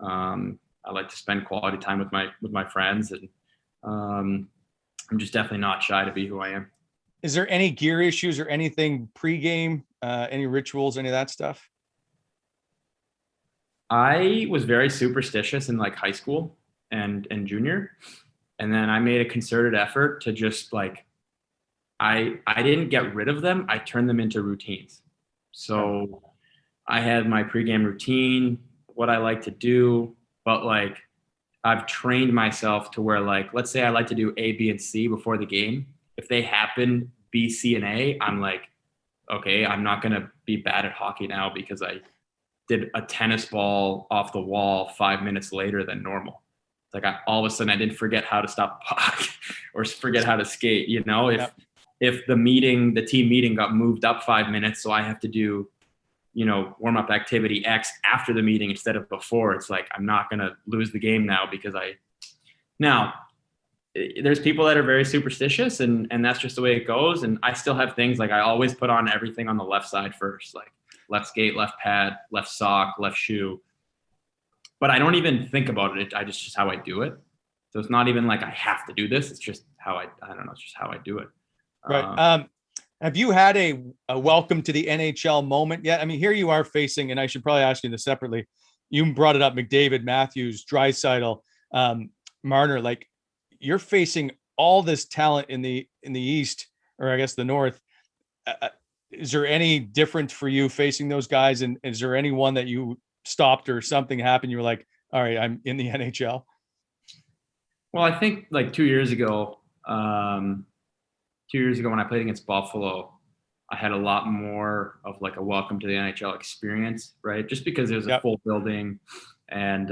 I like to spend quality time with my friends, and I'm just definitely not shy to be who I am. Is there any gear issues or anything pregame, any rituals, any of that stuff? I was very superstitious in like high school and junior. And then I made a concerted effort to just like, I didn't get rid of them. I turned them into routines. So I had my pregame routine, what I like to do, but like I've trained myself to where like, let's say I like to do A, B, and C before the game. If they happen B, C, and A, I'm like, okay, I'm not going to be bad at hockey now because I did a tennis ball off the wall 5 minutes later than normal. It's like all of a sudden I didn't forget how to stop a puck or forget how to skate. You know, if the team meeting got moved up 5 minutes, so I have to do, you know, warm up activity X after the meeting instead of before. It's like I'm not going to lose the game now because now there's people that are very superstitious and that's just the way it goes. And I still have things like I always put on everything on the left side first, like left skate, left pad, left sock, left shoe. But I don't even think about it. I just how I do it. So it's not even like I have to do this. It's just how I don't know. It's just how I do it. Right. Have you had a welcome to the NHL moment yet? I mean, here you are facing, and I should probably ask you this separately. You brought it up, McDavid, Matthews, Draisaitl, Marner. Like you're facing all this talent in the East, or I guess the North. Is there any different for you facing those guys? And is there anyone that you stopped or something happened? You were like, all right, I'm in the NHL. Well, I think like 2 years ago, when I played against Buffalo, I had a lot more of like a welcome to the NHL experience, right? Just because there was a full building. And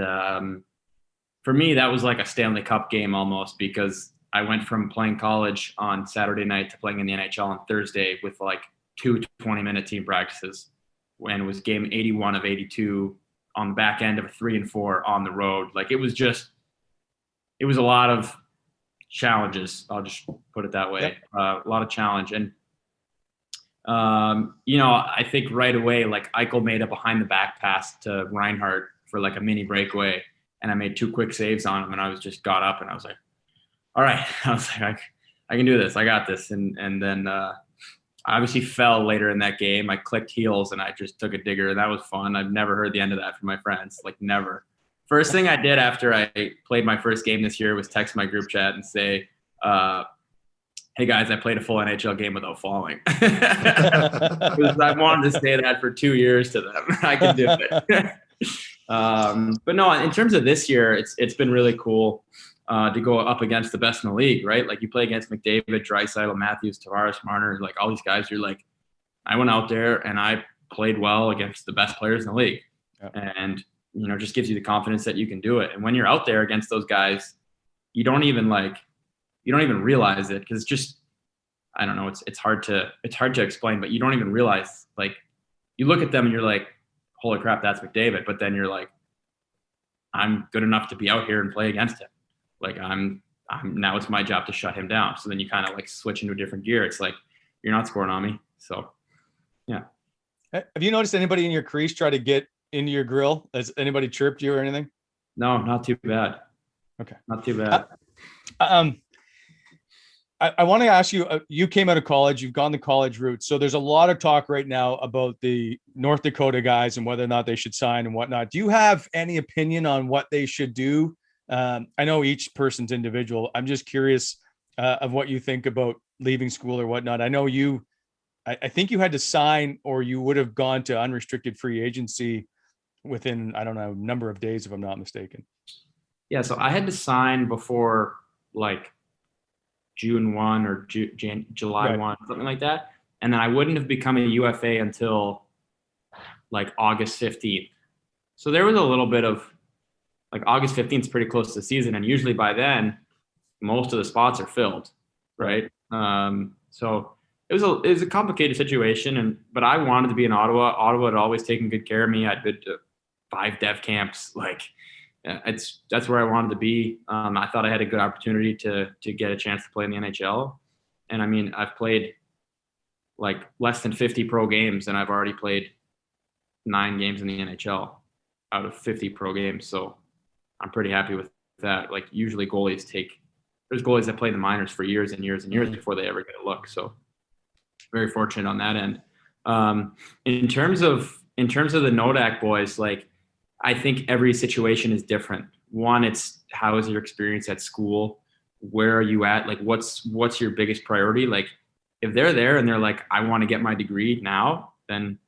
for me, that was like a Stanley Cup game almost, because I went from playing college on Saturday night to playing in the NHL on Thursday with like 2 20-minute team practices, when it was game 81 of 82 on the back end of a 3-4 on the road. Like it was a lot of challenges. I'll just put it that way. A lot of challenge. And, you know, I think right away, like Eichel made a behind the back pass to Reinhart for like a mini breakaway. And I made 2 quick saves on him. And I was just got up and I was like, all right. I was like, I can do this. I got this. And then I obviously fell later in that game. I clicked heels and I just took a digger. And that was fun. I've never heard the end of that from my friends. Like never. First thing I did after I played my first game this year was text my group chat and say, hey guys, I played a full NHL game without falling. I wanted to say that for 2 years to them. I can do it. But no, in terms of this year, it's been really cool to go up against the best in the league, right? Like you play against McDavid, Draisaitl, Matthews, Tavares, Marner, like all these guys. You're like, I went out there and I played well against the best players in the league. And you know, just gives you the confidence that you can do it. And when you're out there against those guys, you don't even realize it, because it's just, I don't know, it's hard to explain, but you don't even realize, like you look at them and you're like, holy crap, that's McDavid. But then you're like, I'm good enough to be out here and play against him. Like I'm now it's my job to shut him down. So then you kind of like switch into a different gear. It's like, you're not scoring on me. So yeah. Have you noticed anybody in your crease try to get into your grill? Has anybody chirped you or anything? No, not too bad. Okay. Not too bad. I want to ask you, you came out of college, you've gone the college route. So there's a lot of talk right now about the North Dakota guys and whether or not they should sign and whatnot. Do you have any opinion on what they should do? I know each person's individual. I'm just curious of what you think about leaving school or whatnot. I know I think you had to sign, or you would have gone to unrestricted free agency within, I don't know, a number of days, if I'm not mistaken. Yeah. So I had to sign before like June 1 or July 1, something like that. And then I wouldn't have become a UFA until like August 15th. So there was a little bit of like August 15th is pretty close to the season. And usually by then, most of the spots are filled. Right. So it was a complicated situation. But I wanted to be in Ottawa. Ottawa had always taken good care of me. I'd been to 5 dev camps. Like that's where I wanted to be. I thought I had a good opportunity to get a chance to play in the NHL. And I mean, I've played like less than 50 pro games, and I've already played 9 games in the NHL out of 50 pro games. So I'm pretty happy with that. Like usually there's goalies that play the minors for years and years and years before they ever get a look. So very fortunate on that end. In terms of the Nodak boys, like I think every situation is different. One, it's how is your experience at school? Where are you at? Like what's your biggest priority? Like if they're there and they're like, I want to get my degree now, then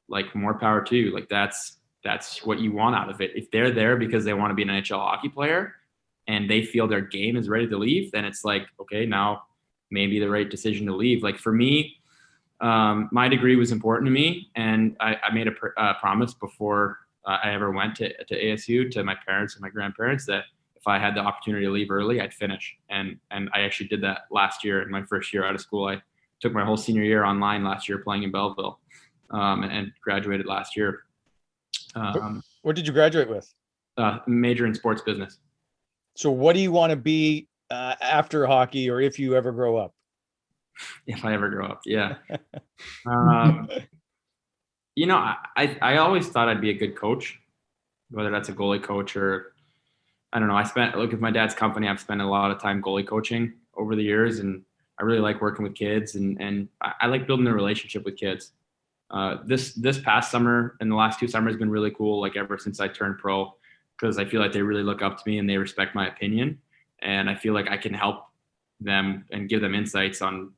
like more power to you. Like that's what you want out of it. If they're there because they want to be an NHL hockey player and they feel their game is ready to leave, then it's like, okay, now maybe the right decision to leave. Like for me, my degree was important to me, and I made a promise before I ever went to ASU to my parents and my grandparents that if I had the opportunity to leave early, I'd finish. And I actually did that last year in my first year out of school. I took my whole senior year online last year playing in Belleville, and graduated last year. What did you graduate with? Major in sports business. So what do you want to be after hockey, or if you ever grow up? If I ever grow up, yeah. I always thought I'd be a good coach, whether that's a goalie coach or I don't know. With my dad's company, I've spent a lot of time goalie coaching over the years, and I really like working with kids, and I like building a relationship with kids. This past summer and the last 2 summers have been really cool, like ever since I turned pro, because I feel like they really look up to me and they respect my opinion, and I feel like I can help them and give them insights on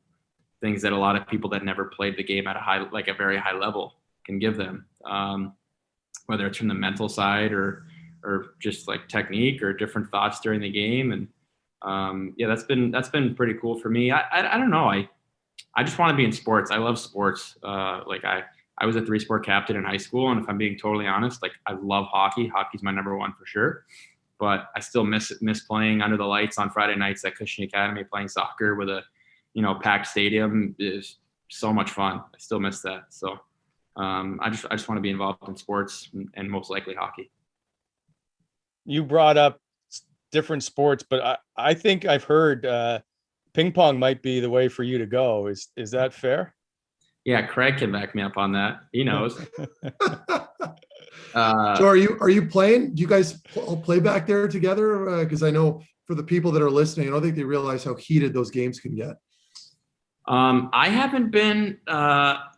things that a lot of people that never played the game at a very high level can give them, whether it's from the mental side or just like technique or different thoughts during the game. And that's been pretty cool for me. I don't know. I just want to be in sports. I love sports. I was a 3-sport captain in high school, and if I'm being totally honest, like I love hockey. Hockey's my number one for sure. But I still miss playing under the lights on Friday nights at Cushing Academy, playing soccer with a packed stadium is so much fun. I still miss that. So I just want to be involved in sports and most likely hockey. You brought up different sports, but I think I've heard ping pong might be the way for you to go. Is that fair? Yeah, Craig can back me up on that. He knows. So are you playing? Do you guys all play back there together? Because I know for the people that are listening, I don't think they realize how heated those games can get. I haven't been,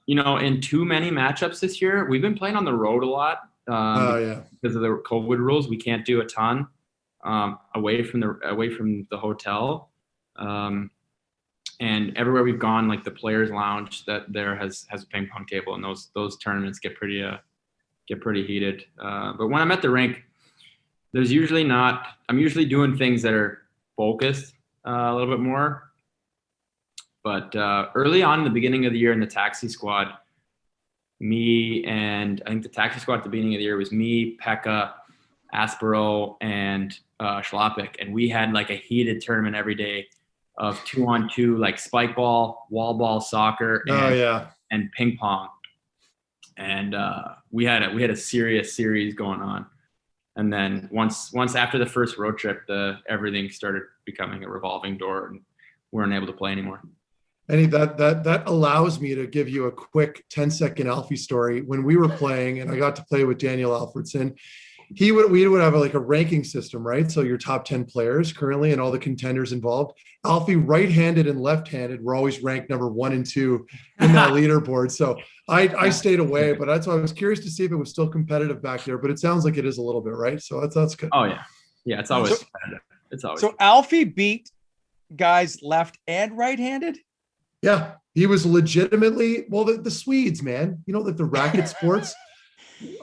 in too many matchups this year. We've been playing on the road a lot because of the COVID rules. We can't do a ton away from the hotel. And everywhere we've gone, like the players' lounge that there has a ping pong table, and those tournaments get pretty heated. But when I'm at the rink, I'm usually doing things that are focused a little bit more. But early on in the beginning of the year in the taxi squad, I think the taxi squad at the beginning of the year was me, Pekka, Aspero, and Schlappick. And we had like a heated tournament every day of 2-on-2, like spike ball, wall ball, soccer, and ping pong. And we had a serious series going on. And then once after the first road trip, everything started becoming a revolving door, and we weren't able to play anymore. And that allows me to give you a quick 10-second Alfie story. When we were playing, and I got to play with Daniel Alfredson, we would have a ranking system, right? So your top 10 players currently and all the contenders involved. Alfie, right-handed and left-handed, were always ranked number 1 and 2 in that leaderboard. So I stayed away, but that's why I was curious to see if it was still competitive back there. But it sounds like it is a little bit, right? So that's good. Oh yeah, it's always competitive. It's always so Alfie beat guys left and right-handed. Yeah, he was legitimately the Swedes, man. Like the racket sports.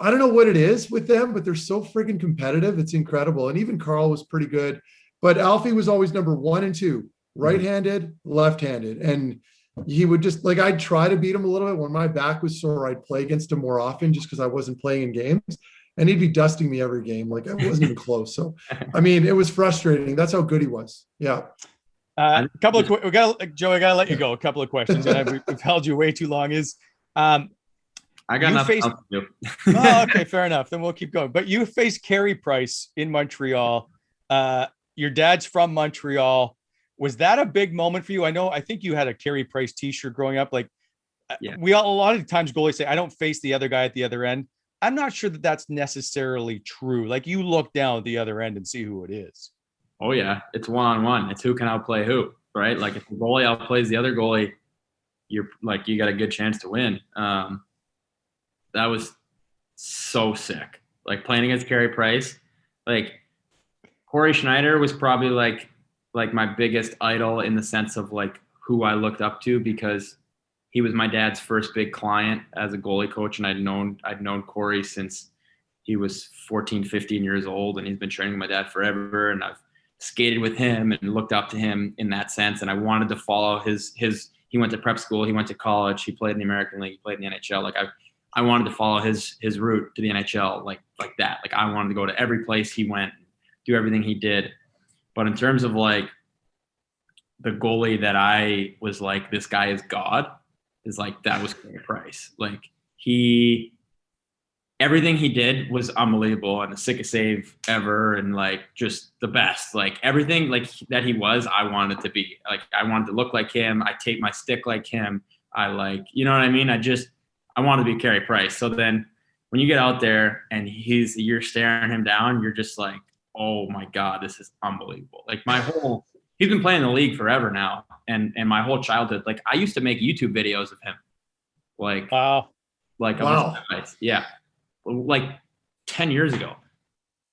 I don't know what it is with them, but they're so freaking competitive. It's incredible. And even Carl was pretty good, but Alfie was always number 1 and 2, right-handed, left-handed. And he would just I'd try to beat him a little bit when my back was sore. I'd play against him more often just because I wasn't playing in games, and he'd be dusting me every game. Like I wasn't even close. So, I mean, it was frustrating. That's how good he was. Yeah. Joey, I gotta let you go. A couple of questions, and we've held you way too long. I got nothing else to do. Oh, okay, fair enough. Then we'll keep going. But you faced Carey Price in Montreal. Your dad's from Montreal. Was that a big moment for you? I think you had a Carey Price t-shirt growing up. Like, Yeah. A lot of times goalies say, I don't face the other guy at the other end. I'm not sure that that's necessarily true. Like you look down at the other end and see who it is. Oh yeah. It's one-on-one. It's who can outplay who, right? Like if the goalie outplays the other goalie, you got a good chance to win. That was so sick. Like playing against Carey Price, like Corey Schneider was probably like my biggest idol in the sense of like who I looked up to, because he was my dad's first big client as a goalie coach. And I'd known Corey since he was 14, 15 years old, and he's been training with my dad forever. And I've skated with him and looked up to him in that sense. And I wanted to follow his, he went to prep school, he went to college, he played in the American League, he played in the NHL. Like I wanted to follow his route to the NHL like that. Like I wanted to go to every place he went, do everything he did. But in terms of like the goalie that I was like, this guy is God, is like, that was Carey Price. Like everything he did was unbelievable and the sickest save ever. And like, just the best, like everything like that he was, I wanted to be like, I wanted to look like him. I tape my stick like him. I like, you know what I mean? I wanted to be Carey Price. So then when you get out there and you're staring him down, you're just like, oh my God, this is unbelievable. Like he's been playing in the league forever now. And my whole childhood, like I used to make YouTube videos of him. Like, wow. Yeah. Like 10 years ago.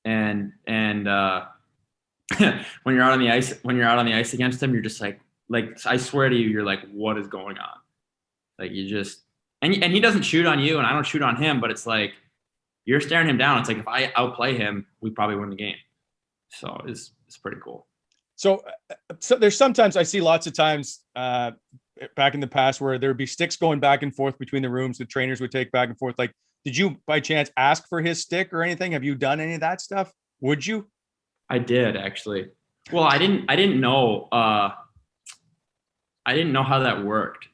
And when you're out on the ice against him, you're just like, I swear to you, you're like, what is going on? Like you just, and he doesn't shoot on you and I don't shoot on him, but it's like, you're staring him down. It's like, if I outplay him, we probably win the game. So it's pretty cool. So there's sometimes I see lots of times back in the past where there'd be sticks going back and forth between the rooms. The trainers would take back and forth. Like, did you by chance ask for his stick or anything? Have you done any of that stuff? Would you? I did actually. Well, I didn't know. I didn't know how that worked.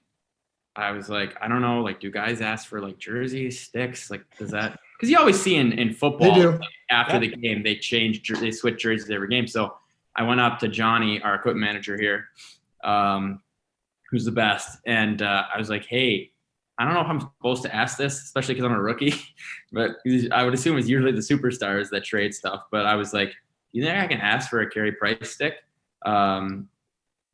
I was like, I don't know. Like, do guys ask for like jerseys, sticks? Like, does that? Because you always see in football, They do. like, after the game, they switch jerseys every game. So I went up to Johnny, our equipment manager here, who's the best. And I was like, hey, I don't know if I'm supposed to ask this, especially because I'm a rookie, but I would assume it's usually the superstars that trade stuff. But I was like, you think I can ask for a Carey Price stick? And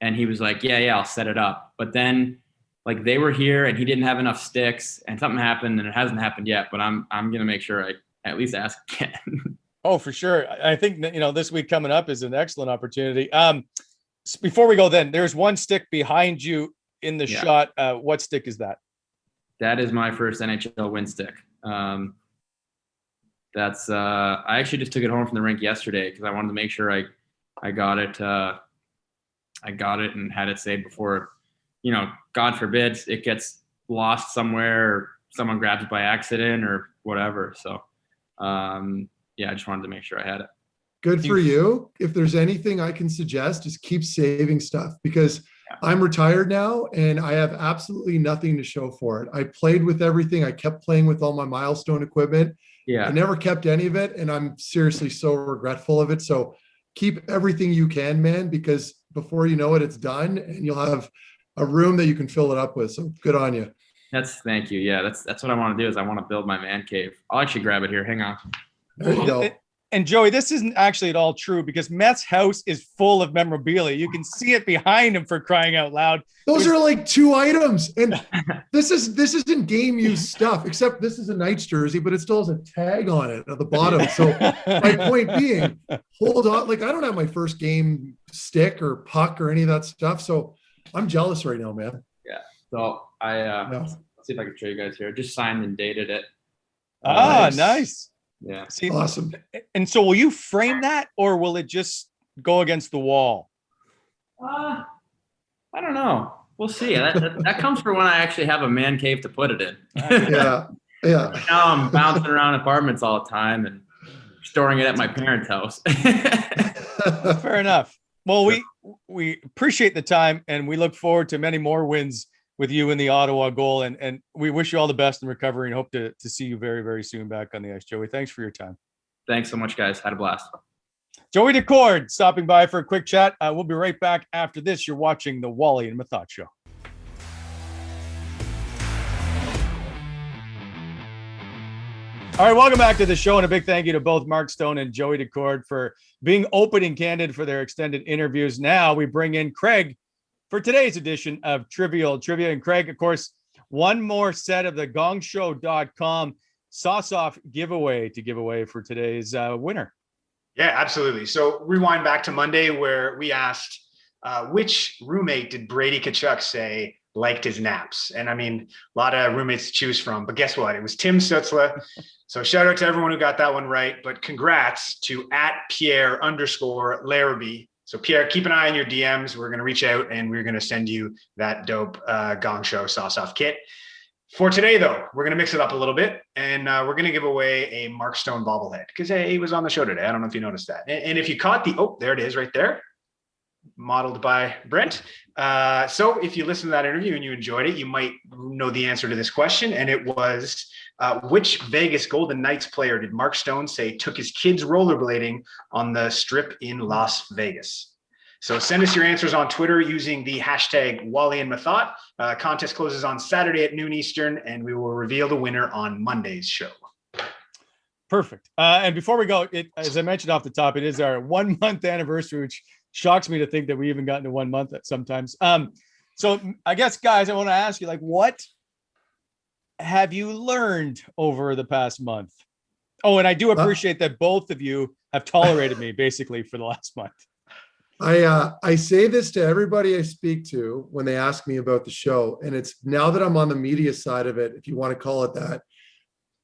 he was like, yeah, I'll set it up. But then like they were here and he didn't have enough sticks and something happened and it hasn't happened yet, but I'm going to make sure I at least ask again. Oh, for sure. I think, this week coming up is an excellent opportunity. Before we go then, there's one stick behind you in the shot. What stick is that? That is my first NHL win stick. That's I actually just took it home from the rink yesterday because I wanted to make sure I got it. I got it and had it saved before, God forbid it gets lost somewhere or someone grabs it by accident or whatever. So, I just wanted to make sure I had it. Good for you. If there's anything I can suggest, just keep saving stuff because I'm retired now and I have absolutely nothing to show for it. I played with everything. I kept playing with all my milestone equipment. Yeah. I never kept any of it. And I'm seriously so regretful of it. So keep everything you can, man, because before you know it, it's done and you'll have a room that you can fill it up with. So good on you. Thank you. Yeah. That's what I want to do is I want to build my man cave. I'll actually grab it here. Hang on. There you go. And Joey, this isn't actually at all true because Meth's house is full of memorabilia. You can see it behind him, for crying out loud. Those are like 2 items. And this isn't game use stuff, except this is a Knights jersey, but it still has a tag on it at the bottom. So my point being, hold on. Like I don't have my first game stick or puck or any of that stuff. So I'm jealous right now, man. Yeah. So let's see if I can show you guys here. Just signed and dated it. Nice. Yeah. See, awesome. And so will you frame that or will it just go against the wall? I don't know. We'll see. That comes for when I actually have a man cave to put it in. Yeah. Now I'm bouncing around apartments all the time and storing it at my parents' house. Fair enough. Well, we appreciate the time and we look forward to many more wins with you in the Ottawa goal. And we wish you all the best in recovery and hope to see you very, very soon back on the ice. Joey, thanks for your time. Thanks so much, guys. Had a blast. Joey Daccord stopping by for a quick chat. We'll be right back after this. You're watching the Wally and Methot Show. All right, welcome back to the show, and a big thank you to both Mark Stone and Joey Daccord for being open and candid for their extended interviews. Now we bring in Craig for today's edition of Trivial Trivia. And Craig, of course, one more set of the gongshow.com sauce-off giveaway to give away for today's winner. Yeah, absolutely. So rewind back to Monday where we asked which roommate did Brady Tkachuk say liked his naps? And I mean, a lot of roommates to choose from, but guess what? It was Tim Stutzla. So shout out to everyone who got that one right, but congrats to @Pierre_Larrabee. So Pierre, keep an eye on your DMs. We're going to reach out and we're going to send you that dope Gong Show sauce off kit. For today, though, we're going to mix it up a little bit, and we're going to give away a Mark Stone bobblehead because he was on the show today. I don't know if you noticed that. And if you caught there it is right there, modeled by Brent. So if you listened to that interview and you enjoyed it, you might know the answer to this question. And it was, which Vegas Golden Knights player did Mark Stone say took his kids rollerblading on the strip in Las Vegas? So send us your answers on Twitter using the hashtag Wally and Methot. Contest closes on Saturday at noon Eastern, and we will reveal the winner on Monday's show. Perfect. And before we go, as I mentioned off the top, it is our 1 month anniversary, which shocks me to think that we even gotten to 1 month sometimes. So I guess, guys, I want to ask you, like, what have you learned over the past month? Oh, and I do appreciate that both of you have tolerated me basically for the last month. I say this to everybody I speak to when they ask me about the show. And it's now that I'm on the media side of it, if you want to call it that,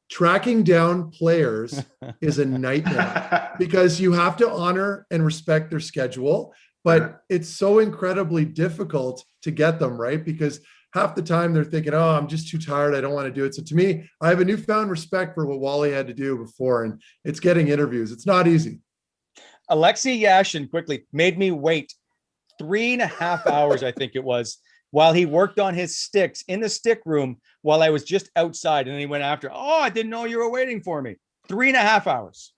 tracking down players is a nightmare because you have to honor and respect their schedule, but it's so incredibly difficult to get them, right? Because half the time they're thinking, oh, I'm just too tired, I don't want to do it. So to me, I have a newfound respect for what Wally had to do before, and it's getting interviews. It's not easy. Alexei Yashin quickly made me wait 3.5 hours, I think it was, while he worked on his sticks in the stick room while I was just outside. And then he went after, oh, I didn't know you were waiting for me. 3.5 hours.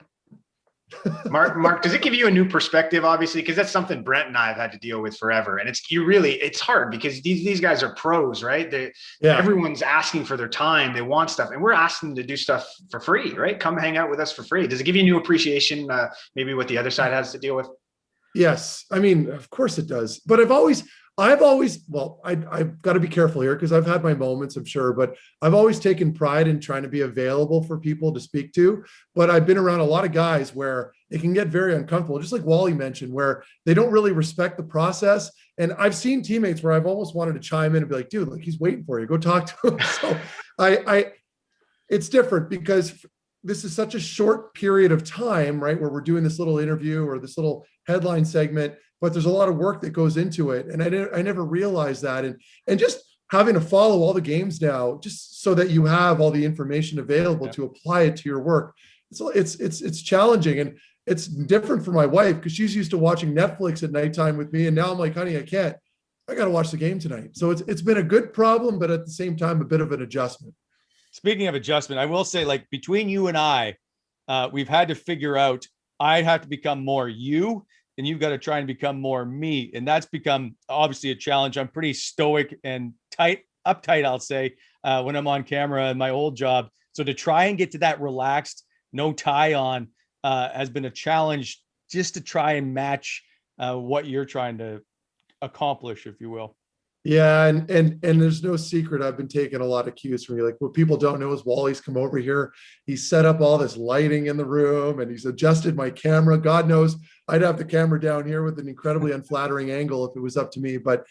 Mark, does it give you a new perspective, obviously? Because that's something Brent and I have had to deal with forever. And it's hard because these guys are pros, right? Everyone's asking for their time. They want stuff. And we're asking them to do stuff for free, right? Come hang out with us for free. Does it give you a new appreciation, maybe what the other side has to deal with? Yes. I mean, of course it does. But I've always, well, I've got to be careful here because I've had my moments, I'm sure, but I've always taken pride in trying to be available for people to speak to. But I've been around a lot of guys where it can get very uncomfortable, just like Wally mentioned, where they don't really respect the process. And I've seen teammates where I've almost wanted to chime in and be like, dude, like, he's waiting for you, go talk to him. So it's different because this is such a short period of time, right? Where we're doing this little interview or this little headline segment, but there's a lot of work that goes into it. And I never realized that. And just having to follow all the games now, just so that you have all the information available to apply it to your work. It's challenging. And it's different for my wife because she's used to watching Netflix at nighttime with me. And now I'm like, honey, I got to watch the game tonight. So it's been a good problem, but at the same time, a bit of an adjustment. Speaking of adjustment, I will say, like, between you and I, we've had to figure out, I have to become more you, and you've got to try and become more me. And that's become obviously a challenge. I'm pretty stoic and uptight, I'll say, when I'm on camera in my old job. So to try and get to that relaxed, no tie on, has been a challenge, just to try and match what you're trying to accomplish, if you will. Yeah, and there's no secret. I've been taking a lot of cues from you. Like, what people don't know is Wally's come over here. He's set up all this lighting in the room, and he's adjusted my camera. God knows I'd have the camera down here with an incredibly unflattering angle if it was up to me. But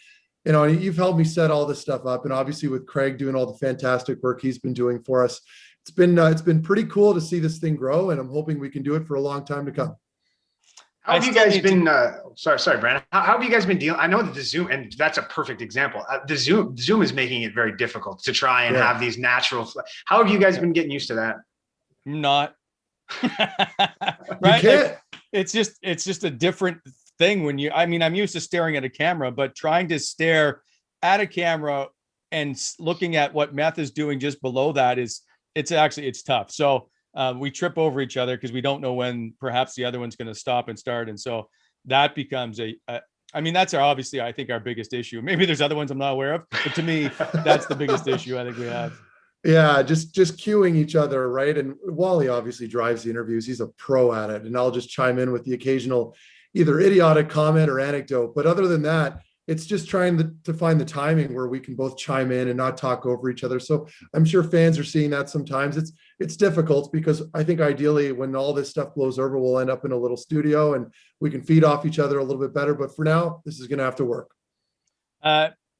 you know, you've helped me set all this stuff up, and obviously with Craig doing all the fantastic work he's been doing for us, it's been pretty cool to see this thing grow, and I'm hoping we can do it for a long time to come. How have you guys been? Sorry, Brandon. How have you guys been dealing? I know that the Zoom, and that's a perfect example. The Zoom is making it very difficult to try and have these natural. How have you guys been getting used to that? Not right. Like, it's just a different thing when you. I mean, I'm used to staring at a camera, but trying to stare at a camera and looking at what Meth is doing just below that it's tough. So. We trip over each other because we don't know when perhaps the other one's going to stop and start. And so that becomes that's obviously, I think, our biggest issue. Maybe there's other ones I'm not aware of, but to me, that's the biggest issue I think we have. Yeah, just cueing each other, right? And Wally obviously drives the interviews. He's a pro at it. And I'll just chime in with the occasional either idiotic comment or anecdote. But other than that, it's just trying to find the timing where we can both chime in and not talk over each other. So I'm sure fans are seeing that sometimes. It's difficult because I think ideally when all this stuff blows over, we'll end up in a little studio and we can feed off each other a little bit better. But for now, this is going to have to work.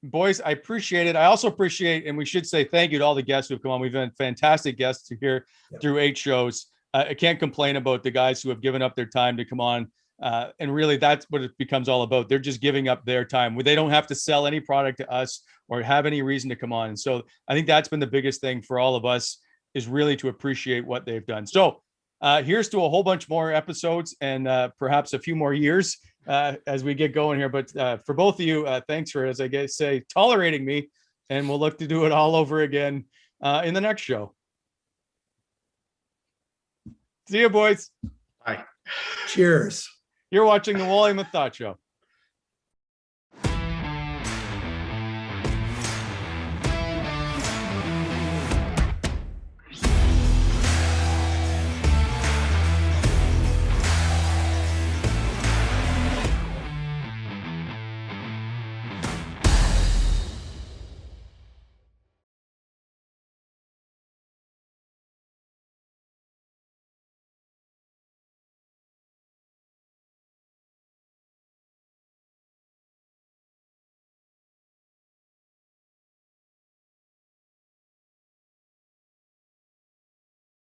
Boys, I appreciate it. I also appreciate, and we should say thank you to all the guests who've come on. We've been fantastic guests here through 8 shows. I can't complain about the guys who have given up their time to come on. And really, that's what it becomes all about. They're just giving up their time. They don't have to sell any product to us or have any reason to come on. And so I think that's been the biggest thing for all of us, is really to appreciate what they've done. So here's to a whole bunch more episodes and perhaps a few more years as we get going here. But for both of you, thanks for, as I say, tolerating me, and we'll look to do it all over again in the next show. See you, boys. Bye. Cheers. You're watching the Wally Methot Show.